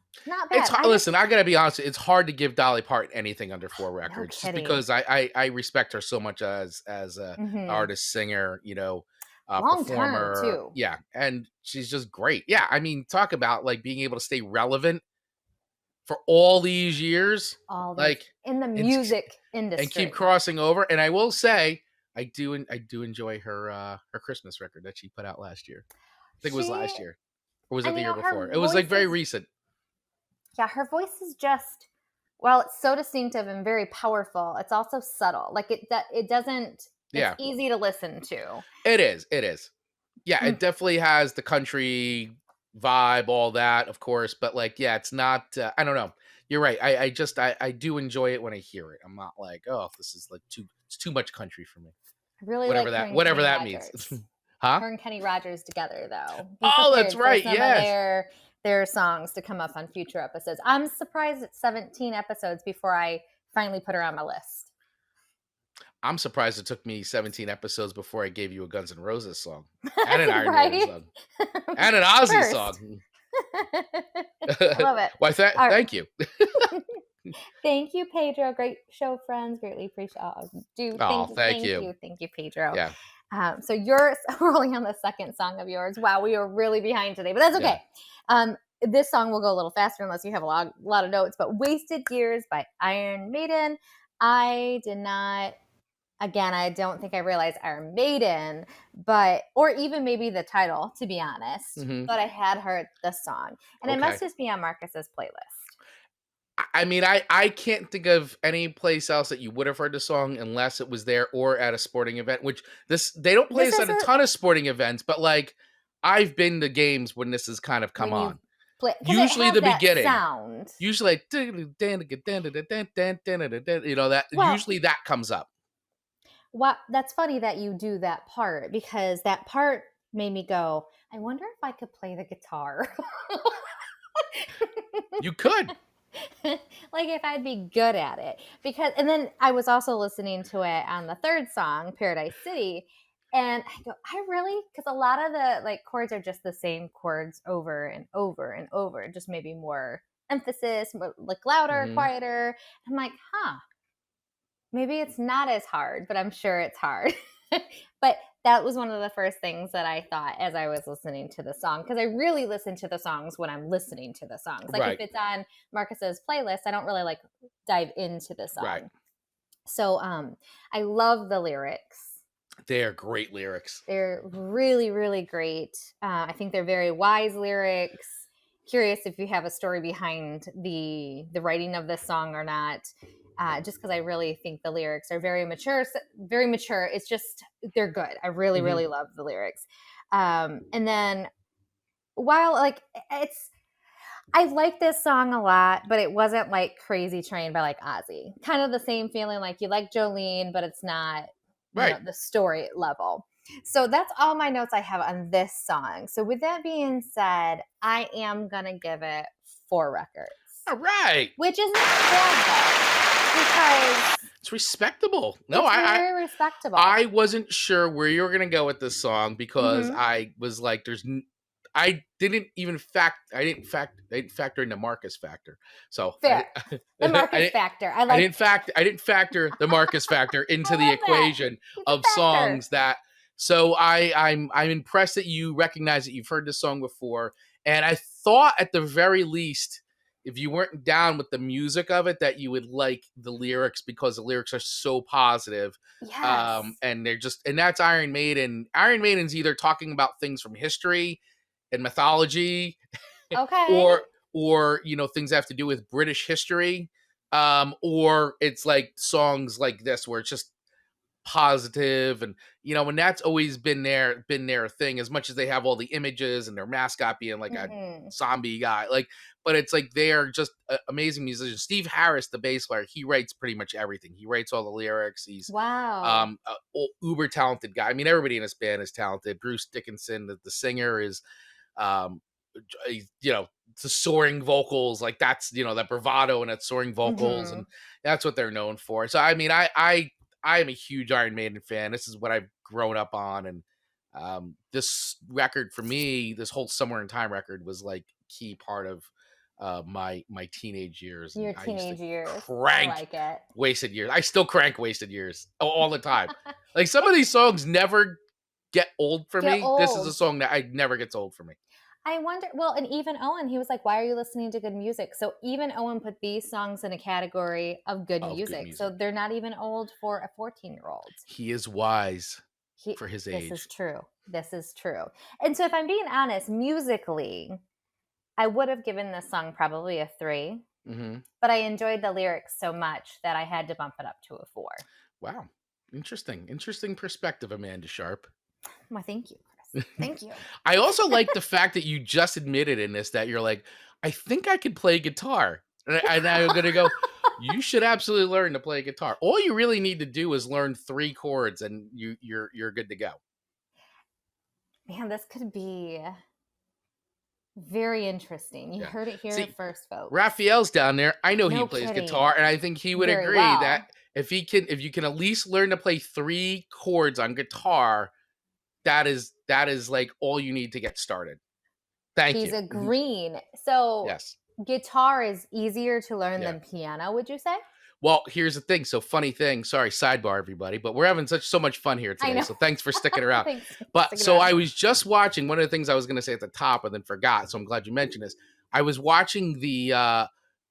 Listen, I gotta be honest. It's hard to give Dolly Parton anything under 4 records, just because I respect her so much as an artist, singer, long performer term too. Yeah, and she's just great. Yeah, I mean, talk about like being able to stay relevant for all these years, like in the music industry, and keep crossing over. And I will say, I do enjoy her Christmas record that she put out last year. I think it was last year. Or was it the year before? It was like very recent. Yeah, her voice is just, it's so distinctive and very powerful. It's also subtle. Like it doesn't, it's easy to listen to. It is. Yeah, it definitely has the country vibe, all that, of course. But like, yeah, it's not, I don't know. You're right. I do enjoy it when I hear it. I'm not like, oh, this is like it's too much country for me. I really whatever that means. Huh? Her and Kenny Rogers together, though. Oh, that's right. Yes. Their songs to come up on future episodes. I'm surprised it's 17 episodes before I finally put her on my list. I'm surprised it took me 17 episodes before I gave you a Guns N' Roses song and an Iron Maiden song and an Ozzy song. I love it. Why? Thank you. Thank you, Pedro. Great show, friends. Greatly appreciate it. Thank you. Thank you, Pedro. Yeah. So we're only on the second song of yours. Wow, we are really behind today, but that's okay. Yeah. This song will go a little faster unless you have a lot of notes, but Wasted Years by Iron Maiden. I don't think I realized Iron Maiden, or even maybe the title, to be honest, but I had heard the song. And it must just be on Marcus's playlist. I mean, I can't think of any place else that you would have heard the song unless it was there or at a sporting event, which they don't play this at a ton of sporting events, but like I've been to games when this has kind of come on. Usually the beginning. Sound. Usually like, usually that comes up. Well, that's funny that you do that part, because that part made me go, I wonder if I could play the guitar. You could. Like if I'd be good at it. And then I was also listening to it on the third song, Paradise City. And I go, I really, because a lot of the like chords are just the same chords over and over and over, just maybe more emphasis, more, like louder, quieter. I'm like, maybe it's not as hard, but I'm sure it's hard. But that was one of the first things that I thought as I was listening to the song, because I really listen to the songs when I'm listening to the songs. Like if it's on Marcus's playlist, I don't really like dive into the song. Right. So I love the lyrics. They are great lyrics. They're really, really great. I think they're very wise lyrics. Curious if you have a story behind the writing of this song or not. Just because I really think the lyrics are very mature. It's just, they're good. I really, really love the lyrics. And then while like I like this song a lot, but it wasn't like Crazy Train by like Ozzy. Kind of the same feeling, like you like Jolene, but it's not the story level. So that's all my notes I have on this song. So with that being said, I am going to give it 4 records. All right. Which isn't bad though. Because it's respectable. No, it's very respectable. I wasn't sure where you were going to go with this song because I was like, I didn't factor in the Marcus factor. So fair. The Marcus factor. I didn't factor the Marcus factor into the equation of songs that. So I'm impressed that you recognize that you've heard this song before, and I thought at the very least, if you weren't down with the music of it, that you would like the lyrics because the lyrics are so positive. Yes. And that's Iron Maiden. Iron Maiden's either talking about things from history and mythology, okay, or things that have to do with British history, or it's like songs like this where it's just positive, and and that's always been their thing, as much as they have all the images and their mascot being like a zombie guy, but it's like they're just amazing musicians. Steve Harris, the bass player, he writes pretty much everything. He writes all the lyrics. He's a uber talented guy. I mean, everybody in this band is talented. Bruce Dickinson, the singer, is the soaring vocals, like that's that bravado and that soaring vocals, and that's what they're known for. So I mean, I am a huge Iron Maiden fan. This is what I've grown up on, and this record for me, this whole Somewhere in Time record, was like key part of my teenage years. Your teenage years. Crank I like it. Wasted Years. I still crank Wasted Years all the time. Like some of these songs never get old for me. This is a song that never gets old for me. I wonder, and even Owen, he was like, why are you listening to good music? So even Owen put these songs in a category of good music. So they're not even old for a 14-year-old. He is wise for his age. This is true. And so if I'm being honest, musically, I would have given this song probably a 3. But I enjoyed the lyrics so much that I had to bump it up to a 4. Wow. Interesting perspective, Amanda Sharp. Well, thank you. Thank you. I also like the fact that you just admitted in this that you're like, I think I could play guitar. And I'm going to go, you should absolutely learn to play guitar. All you really need to do is learn 3 chords and you're good to go. Man, this could be very interesting. You heard it here first, folks. Raphael's down there. I know he plays guitar, and I think he would agree that if you can at least learn to play 3 chords on guitar, that is like all you need to get started. Thank you. He's agreeing. So yes, guitar is easier to learn than piano, would you say? Well, here's the thing. So funny thing. Sorry, sidebar, everybody, but we're having so much fun here today. So thanks for sticking around. I was just watching one of the things I was going to say at the top and then forgot. So I'm glad you mentioned this. I was watching the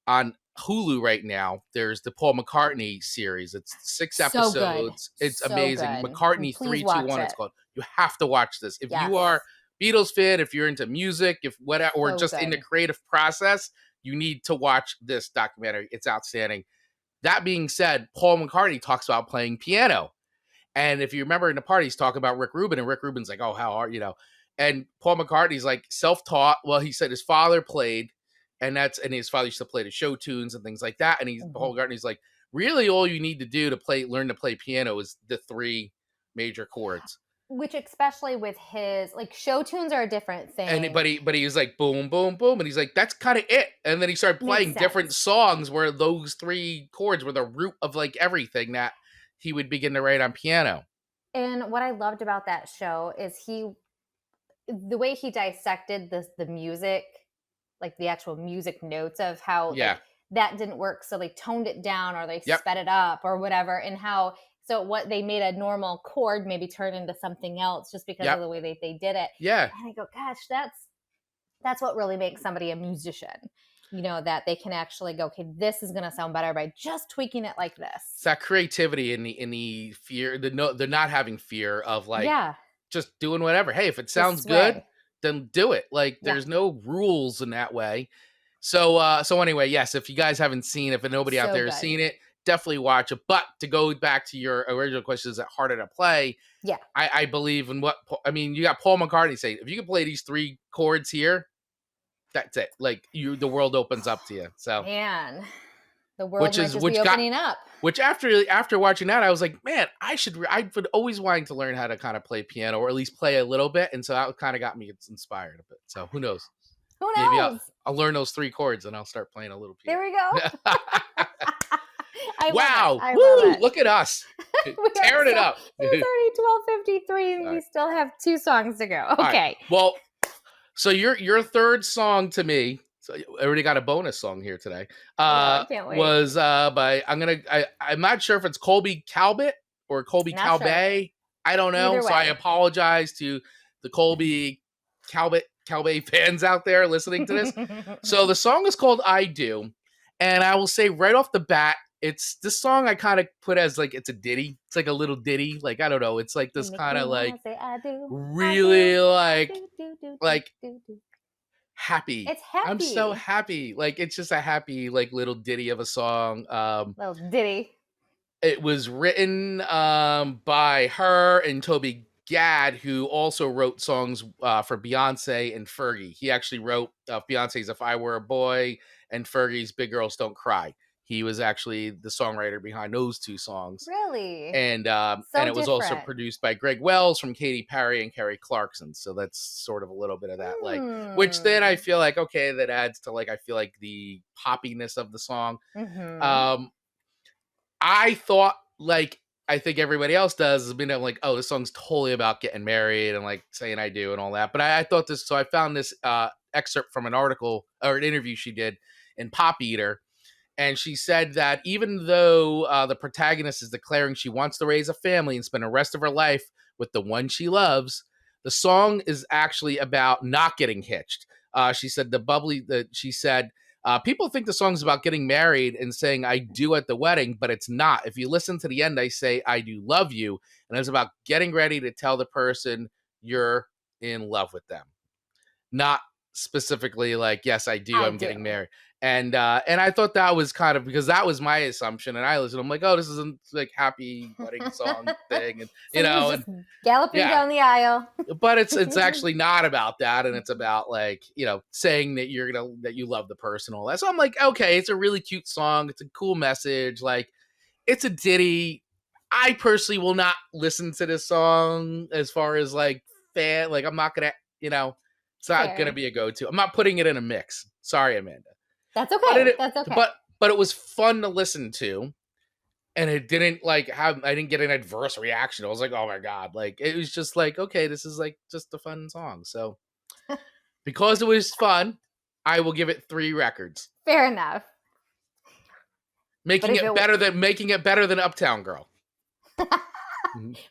on Hulu right now. There's the Paul McCartney series. It's 6 episodes. It's amazing. Good. McCartney 3-2-1. It's called. You have to watch this if you are Beatles fan, if you're into music, if whatever, or just in the creative process. You need to watch this documentary. It's outstanding. That being said, Paul McCartney talks about playing piano. And if you remember in the party, he's talking about Rick Rubin, and Rick Rubin's like, oh, how are and Paul McCartney's like self-taught. Well, he said his father played, and his father used to play the show tunes and things like that. And Paul McCartney's like, really all you need to do to learn to play piano is the 3 major chords. Which, especially with his, like, show tunes are a different thing. And but he was like boom, boom, boom, and he's like, that's kind of it. And then he started playing different songs where those 3 chords were the root of like everything that he would begin to write on piano. And what I loved about that show is the way he dissected the music, like the actual music notes of how like, that didn't work, so they toned it down or they sped it up or whatever, and how what they made a normal chord maybe turn into something else just because of the way they did it. Yeah. And I go, gosh, that's what really makes somebody a musician. You know, that they can actually go, okay, this is going to sound better by just tweaking it like this. It's that creativity in the fear, the not having fear of like just doing whatever. Hey, if it sounds good, then do it. Like there's no rules in that way. So anyway, yes, if you guys haven't seen, if nobody out there has seen it, definitely watch it. But to go back to your original question, is it harder to play? Yeah. I believe in you got Paul McCartney saying, if you can play these 3 chords here, that's it. Like the world opens up to you. So man, the world might just be opening up. Which after watching that, I was like, man, I've been always wanting to learn how to kind of play piano or at least play a little bit. And so that kind of got me inspired a bit. So who knows? Who knows? Maybe I'll learn those 3 chords and I'll start playing a little piano. There we go. Wow. Woo, look at us. Tearing it up. It's already 12:53 and we still have 2 songs to go. Okay. Right. Well, so your third song to me, so I already got a bonus song here today, I can't wait. was by, I'm not sure if it's Colbie Caliat or Colbie Caliat. Sure. I don't know. So I apologize to the Colbie Caliat fans out there listening to this. So the song is called I Do. And I will say right off the bat, it's this song I kind of put as like, it's a ditty. It's like a little ditty. Like, I don't know. It's like this kind of like really like happy. It's happy. I'm so happy. Like, it's just a happy, like little ditty of a song. Little ditty. It was written by her and Toby Gad, who also wrote songs for Beyonce and Fergie. He actually wrote Beyonce's If I Were a Boy and Fergie's Big Girls Don't Cry. He was actually the songwriter behind those 2 songs. Really? And it was also produced by Greg Wells from Katy Perry and Kelly Clarkson. So that's sort of a little bit of that, like, which then I feel like, okay, that adds to like, I feel like the poppiness of the song. Mm-hmm. I thought, like, I think everybody else does, has been like, oh, this song's totally about getting married and like saying I do and all that. But I thought this, so I found this excerpt from an article or an interview she did in Pop Eater. And she said that even though the protagonist is declaring she wants to raise a family and spend the rest of her life with the one she loves, the song is actually about not getting hitched. She said people think the song's about getting married and saying I do at the wedding, but it's not. If you listen to the end, I say I do love you. And it's about getting ready to tell the person you're in love with them. Not specifically like, yes, I do. I'm getting married. And I thought that was kind of, because that was my assumption. And I listened, I'm like, oh, this isn't like happy wedding song thing. And, you know, and galloping down the aisle. But it's actually not about that. And it's about like, you know, saying that that you love the person, all that. So I'm like, okay, it's a really cute song. It's a cool message. Like, it's a ditty. I personally will not listen to this song as far as like like, I'm not going to, you know, it's not going to be a go-to. I'm not putting it in a mix. Sorry, Amanda. That's okay. That's okay. But it was fun to listen to, and it didn't like I didn't get an adverse reaction. I was like, oh my god, like it was just like, okay, this is like just a fun song. So because it was fun, I will give it 3 records. Fair enough. Making it better than Uptown Girl.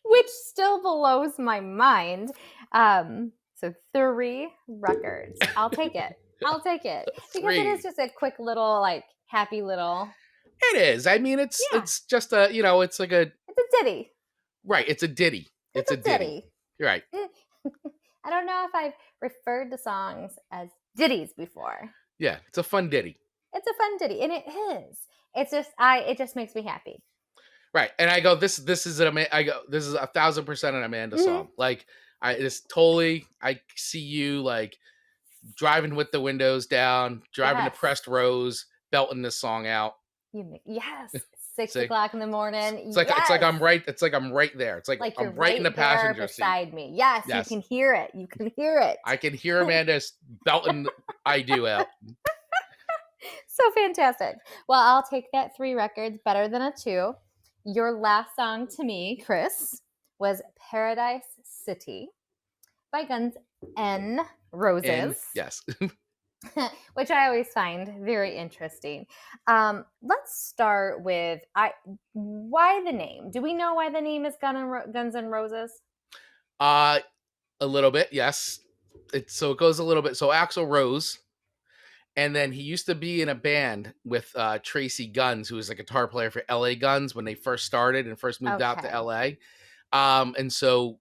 Which still blows my mind. So 3 records. I'll take it. Because it is just a quick little, like, happy little. It is. I mean, it's just a, you know, it's like a. It's a ditty. Right. It's a ditty. It's a ditty. You're right. I don't know if I've referred to songs as ditties before. Yeah. It's a fun ditty. It's a fun ditty. And it is. It's just, it just makes me happy. Right. And I go, this is 1,000% an Amanda song. Like, I see you like driving with the windows down, driving to Pressed Rose, belting this song out. Yes, 6 See? o'clock in the morning. It's like I'm right. It's like I'm right there. It's like Like I'm you're right in the passenger seat beside me. Yes, you can hear it. You can hear it. I can hear Amanda belting I do out. So fantastic. Well, I'll take that 3 records, better than a 2. Your last song to me, Chris, was Paradise City by Guns N' Roses. Yes. Which I always find very interesting. Let's start with why the name? Do we know why the name is Guns N' Roses? A little bit, yes. It goes a little bit. So Axl Rose, and then he used to be in a band with Tracy Guns, who was a guitar player for LA Guns when they first started and first moved out to LA. And so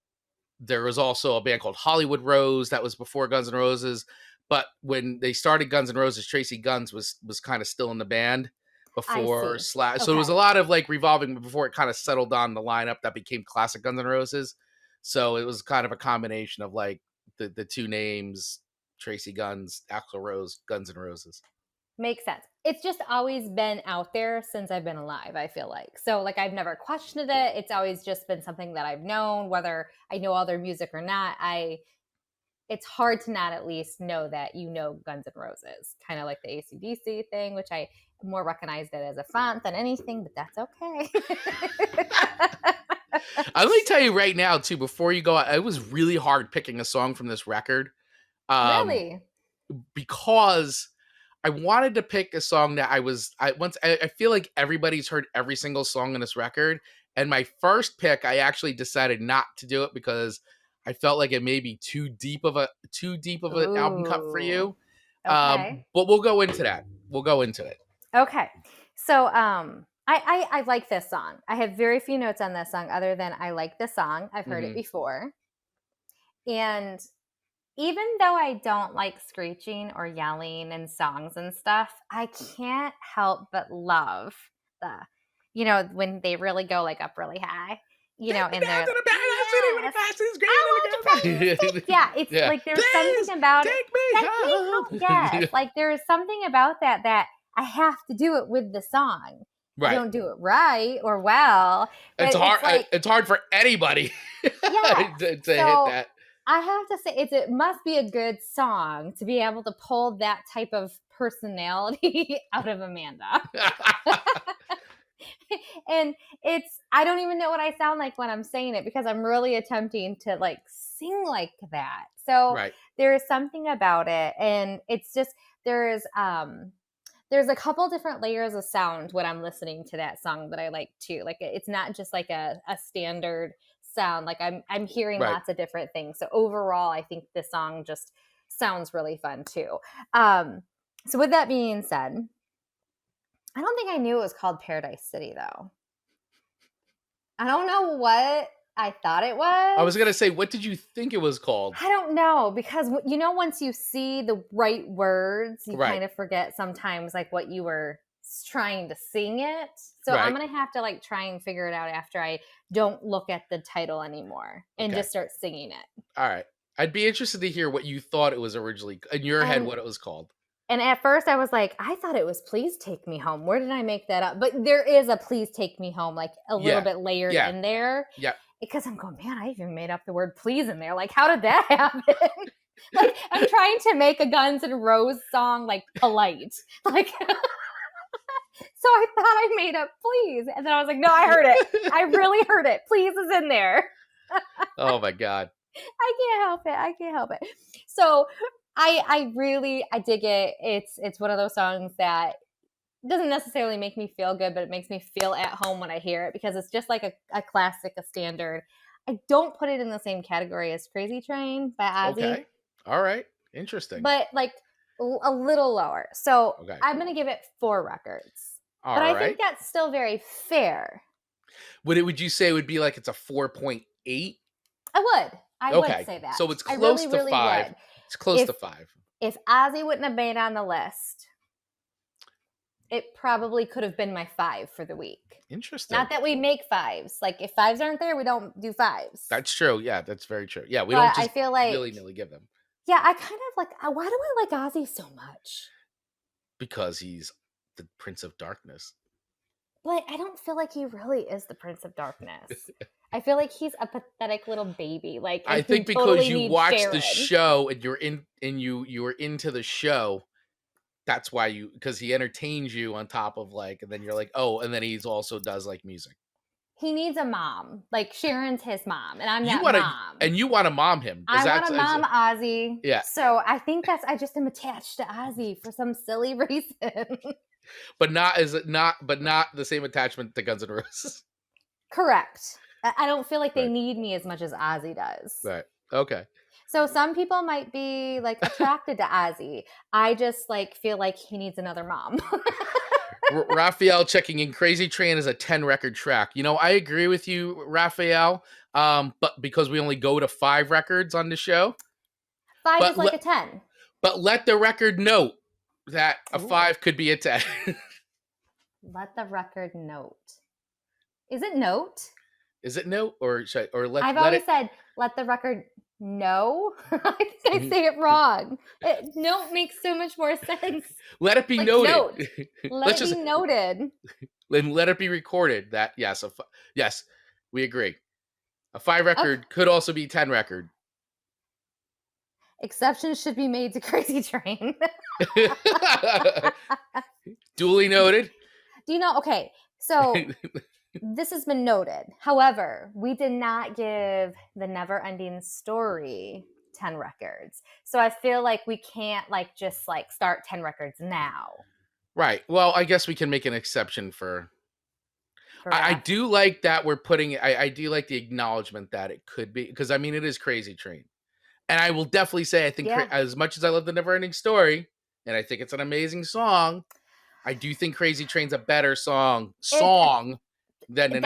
there was also a band called Hollywood Rose that was before Guns N' Roses. But when they started Guns N' Roses, Tracy Guns was kind of still in the band before Slash. So it was a lot of like revolving before it kind of settled on the lineup that became classic Guns N' Roses. So it was kind of a combination of like the two names, Tracy Guns, Axl Rose, Guns N' Roses. Makes sense. It's just always been out there since I've been alive, I feel like. So like I've never questioned it. It's always just been something that I've known, whether I know all their music or not. It's hard to not at least know that you know Guns N' Roses. Kind of like the AC/DC thing, which I more recognized it as a font than anything, but that's okay. Let me tell you right now, too, before you go out, it was really hard picking a song from this record. Really? Because I wanted to pick a song that I feel like everybody's heard every single song in this record. And my first pick, I actually decided not to do it because I felt like it may be too deep of an album cut for you. Okay. But we'll go into that. We'll go into it. Okay. So I like this song. I have very few notes on this song other than I like this song. I've heard it before. And even though I don't like screeching or yelling in songs and stuff, I can't help but love when they really go like up really high, and they're yeah, it's like there's something about it. Take me home. Yes, like there's something about that I have to do it with the song. Right. I don't do it right or well. It's hard. It's hard for anybody to hit that. I have to say, it must be a good song to be able to pull that type of personality out of Amanda. And I don't even know what I sound like when I'm saying it because I'm really attempting to like sing like that. So there is something about it. And it's just, there's a couple different layers of sound when I'm listening to that song that I like too. Like it's not just like a standard sound. Like I'm hearing lots of different things. So overall, I think this song just sounds really fun too. So with that being said, I don't think I knew it was called Paradise City though. I don't know what I thought it was. I was going to say, what did you think it was called? I don't know because once you see the right words, you kind of forget sometimes like what you were trying to sing it. So I'm going to have to like try and figure it out after I don't look at the title anymore and just start singing it. All right. I'd be interested to hear what you thought it was originally in your head, what it was called. And at first I was like, I thought it was Please Take Me Home. Where did I make that up? But there is a Please Take Me Home, like a little bit layered in there. Yeah. Because I'm going, man, I even made up the word please in there. Like, how did that happen? Like, I'm trying to make a Guns N' Roses song, like, polite. Like, so I thought I made up please. And then I was like, no, I heard it. I really heard it. Please is in there. Oh, my God. I can't help it. So I dig it. It's one of those songs that doesn't necessarily make me feel good, but it makes me feel at home when I hear it because it's just like a classic, a standard. I don't put it in the same category as Crazy Train by Ozzy. Okay. All right. Interesting. But like a little lower. So I'm going to give it 4 records. But I think that's still very fair. Would you say it would be like it's a 4.8? I would say that. So it's close to 5. Would. It's close to 5. If Ozzy wouldn't have been on the list, it probably could have been my 5 for the week. Interesting. Not that we make 5s. Like if 5s aren't there, we don't do 5s. That's true. Yeah, that's very true. Yeah, we don't just I feel like, willy-nilly give them. Yeah, I kind of like, why do I like Ozzy so much? Because he's the Prince of Darkness. But I don't feel like he really is the Prince of Darkness. I feel like he's a pathetic little baby. Like, I think because totally you watched the show and you were into the show, that's why because he entertains you on top of like, and then you're like, oh, and then he's also does like music. He needs a mom. Like Sharon's his mom, and I'm that mom. And you want to mom him. I want to mom Ozzy. Yeah. So I think I just am attached to Ozzy for some silly reason. But not the same attachment to Guns N' Roses. Correct. I don't feel like they need me as much as Ozzy does. Right. Okay. So some people might be like attracted to Ozzy. I just like feel like he needs another mom. Raphael checking in. Crazy Train is a 10 record track. You know, I agree with you, Raphael. But because we only go to 5 records on the show, 5 is like a 10. But let the record note that a 5 could be a 10. Let the record note. Is it note? Is it note or let? I've always said let the record know. I think I say it wrong. Note makes so much more sense. Let it be noted. Note. Let it be noted. And let it be recorded that yes, we agree. A 5 record could also be 10 record. Exceptions should be made to Crazy Train. Duly noted. Do you know? Okay, so this has been noted. However, we did not give the Never Ending Story 10 records. So I feel like we can't just start 10 records now. Right. Well, I guess we can make an exception for I do like that we're putting I do like the acknowledgement that it could be, because I mean it is Crazy Train. And I will definitely say I think as much as I love the Never Ending Story and I think it's an amazing song, I do think Crazy Train's a better song than the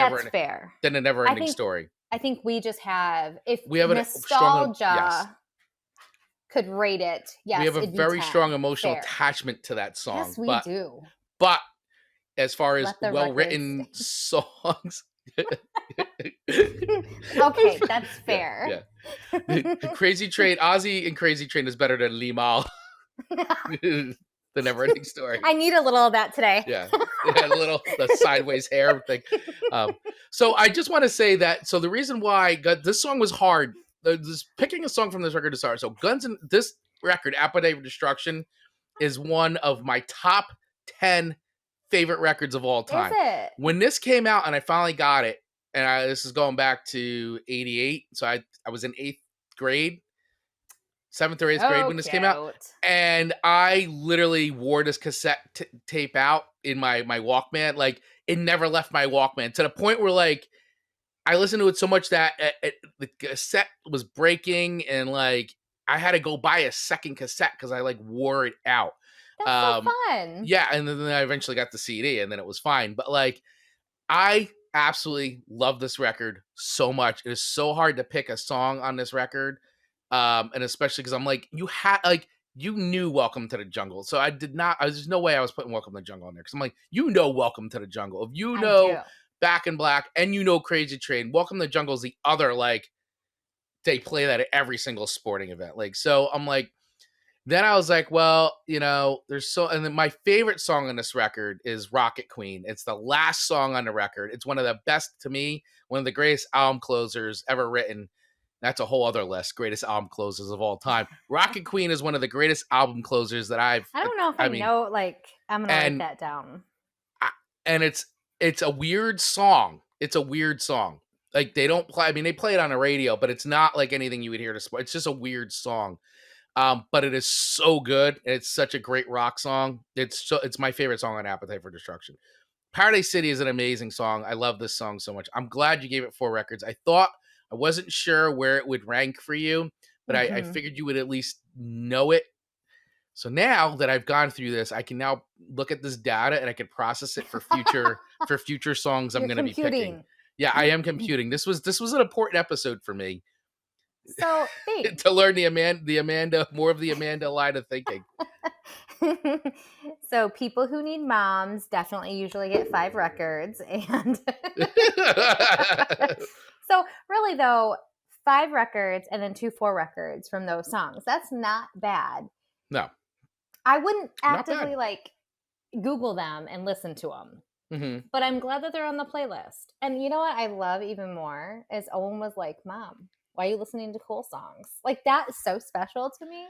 Never Ending Story. I think we just have nostalgia could rate it. Yes, we have a very strong emotional attachment to that song. Yes, we do. But as far as well-written songs, okay, that's fair. Yeah. Crazy Train, Ozzy and Crazy Train is better than Limahl. The Never Ending Story. I need a little of that today. Yeah, the sideways hair thing. So I just want to say that. So the reason why this song was hard, picking a song from this record to start. So this record, Appetite for Destruction, is one of my top 10 favorite records of all time. Is it? When this came out and I finally got it, and this is going back to 88, so I was in 8th grade. 7th or 8th grade when this came out. And I literally wore this cassette tape out in my Walkman. Like, it never left my Walkman, to the point where, I listened to it so much that the cassette was breaking, and, I had to go buy a second cassette because I, wore it out. That's so fun. Yeah, and then I eventually got the CD, and then it was fine. But, I absolutely love this record so much. It is so hard to pick a song on this record. And especially because I'm you knew Welcome to the Jungle. So there's no way I was putting Welcome to the Jungle on there. Cause I'm Welcome to the Jungle. If you know Back in Black and Crazy Train, Welcome to the Jungle is the other, they play that at every single sporting event. So I'm then I was well, and then my favorite song on this record is Rocket Queen. It's the last song on the record. It's one of the best, to me, one of the greatest album closers ever written. That's a whole other list. Greatest album closers of all time. Rocket Queen is one of the greatest album closers that I don't know if I know. I'm gonna write that down. And it's a weird song. It's a weird song. They don't play. I mean, they play it on the radio, but it's not like anything you would hear to sport. It's just a weird song. But it is so good. It's such a great rock song. It's my favorite song on Appetite for Destruction. Paradise City is an amazing song. I love this song so much. I'm glad you gave it 4 records. I wasn't sure where it would rank for you, but I figured you would at least know it. So now that I've gone through this, I can now look at this data and I can process it for future songs I'm going to be picking. Yeah, I am computing. This was an important episode for me. So to learn more of the Amanda line of thinking. So people who need moms definitely usually get 5 records, and so really though, 5 records and then 2 4 records from those songs. That's not bad. No. I wouldn't actively Google them and listen to them. But I'm glad that they're on the playlist. And you know what I love even more is Owen was like, Mom, why are you listening to cool songs? Like, that is so special to me.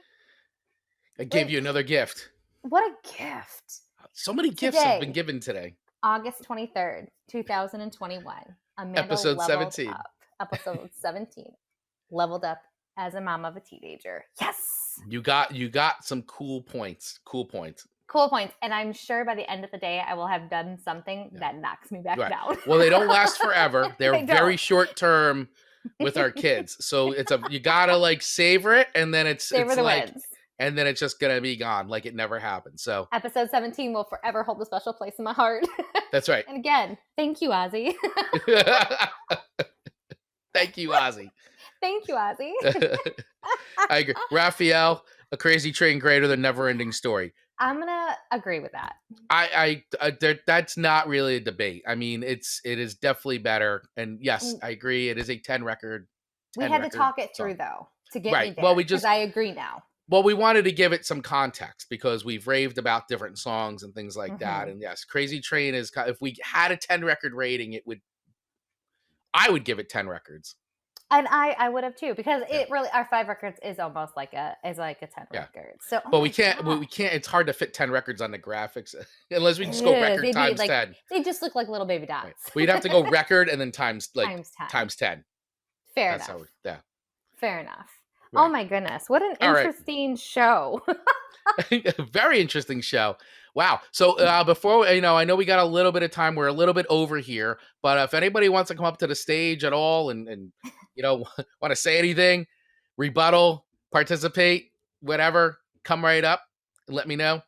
I gave you another gift. What a gift. So many gifts have been given today. August 23rd, 2021. Amanda Episode 17. Up. Episode 17. Leveled up as a mom of a teenager. Yes. You got some cool points. Cool points. And I'm sure by the end of the day, I will have done something that knocks me back down. Well, they don't last forever. They're very short term with our kids. So you gotta like savor it, and then it's like wins. And then it's just gonna be gone, like it never happened. So episode 17 will forever hold a special place in my heart. That's right. And again, thank you, Ozzy. Thank you, Ozzy. Thank you, Ozzy. I agree. Raphael, A Crazy Train Greater Than Never Ending Story. I'm gonna agree with that. That's not really a debate. I mean, it is definitely better. And yes, I agree. It is a 10 record. We had to talk it through though to get me there. Well, I agree now. Well, we wanted to give it some context because we've raved about different songs and things like that. And yes, Crazy Train is, if we had a 10 record rating, I would give it 10 records. And I would have too, because it really, our 5 records is almost like a 10 record. So, but we can't, it's hard to fit 10 records on the graphics unless we just go record times 10. They just look like little baby dots. Right. We'd have to go record and then times 10. Fair enough. Fair enough. Right. Oh my goodness. What an interesting show. Very interesting show. Wow. So before, I know we got a little bit of time. We're a little bit over here, but if anybody wants to come up to the stage at all and want to say anything, rebuttal, participate, whatever, come right up and let me know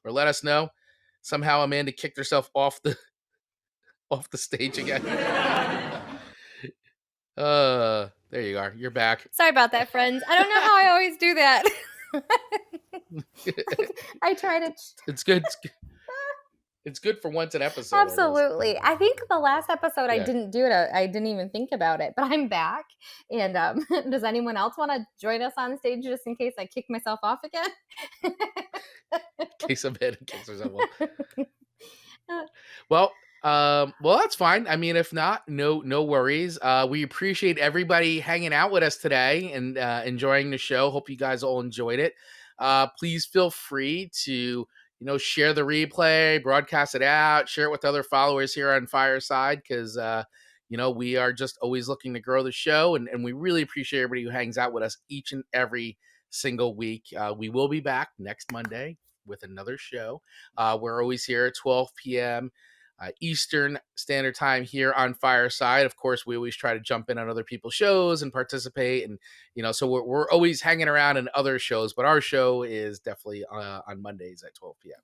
or let us know. Somehow Amanda kicked herself off the stage again. There you are. You're back. Sorry about that, friends. I don't know how I always do that. I try to. It's good. It's good for once an episode. Absolutely. I think the last episode I didn't do it. I didn't even think about it, but I'm back. And does anyone else want to join us on stage just in case I kick myself off again? In case Amanda kicks herself off. Well, that's fine. I mean, if not, no worries. We appreciate everybody hanging out with us today and enjoying the show. Hope you guys all enjoyed it. Please feel free to, share the replay, broadcast it out, share it with other followers here on Fireside, because, we are just always looking to grow the show, and we really appreciate everybody who hangs out with us each and every single week. We will be back next Monday with another show. We're always here at 12 p.m. Eastern Standard Time here on Fireside. Of course, we always try to jump in on other people's shows and participate, and so we're always hanging around in other shows, but our show is definitely on Mondays at 12 p.m.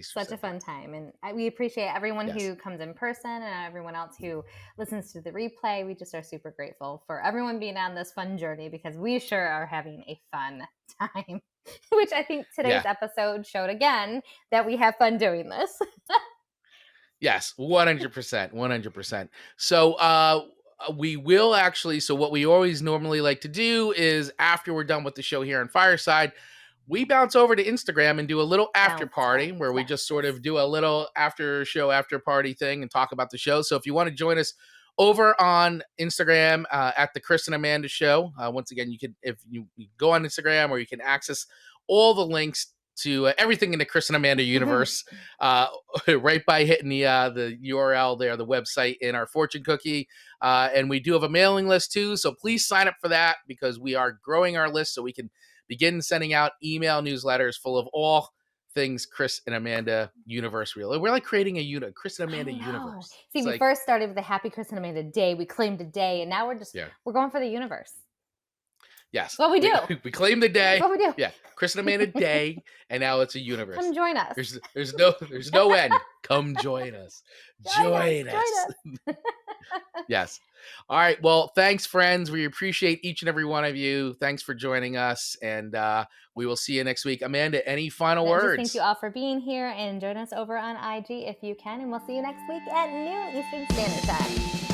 Such a fun time, and we appreciate everyone who comes in person and everyone else who listens to the replay. We just are super grateful for everyone being on this fun journey, because we sure are having a fun time, which I think today's episode showed again that we have fun doing this. Yes, 100%. So we will actually, so what we always normally like to do is after we're done with the show here on Fireside, we bounce over to Instagram and do a little after party where we just sort of do a little after show, after party thing and talk about the show. So if you want to join us over on Instagram at the Chris and Amanda Show, once again, if you go on Instagram, or you can access all the links to everything in the Chris and Amanda universe, right by hitting the URL there, the website in our fortune cookie. And we do have a mailing list too. So please sign up for that, because we are growing our list so we can begin sending out email newsletters full of all things Chris and Amanda universe real. We're like creating a Chris and Amanda universe. See, we first started with the Happy Chris and Amanda Day. We claimed a day, and now we're going for the universe. Yes. What we do. We claim the day. What we do. Yeah. Chris and Amanda Day, and now it's a universe. Come join us. There's no end. Come join us. Join us. Yes. All right. Well, thanks, friends. We appreciate each and every one of you. Thanks for joining us, and we will see you next week. Amanda, any final words? Thank you all for being here, and join us over on IG if you can, and we'll see you next week at noon Eastern Standard Time.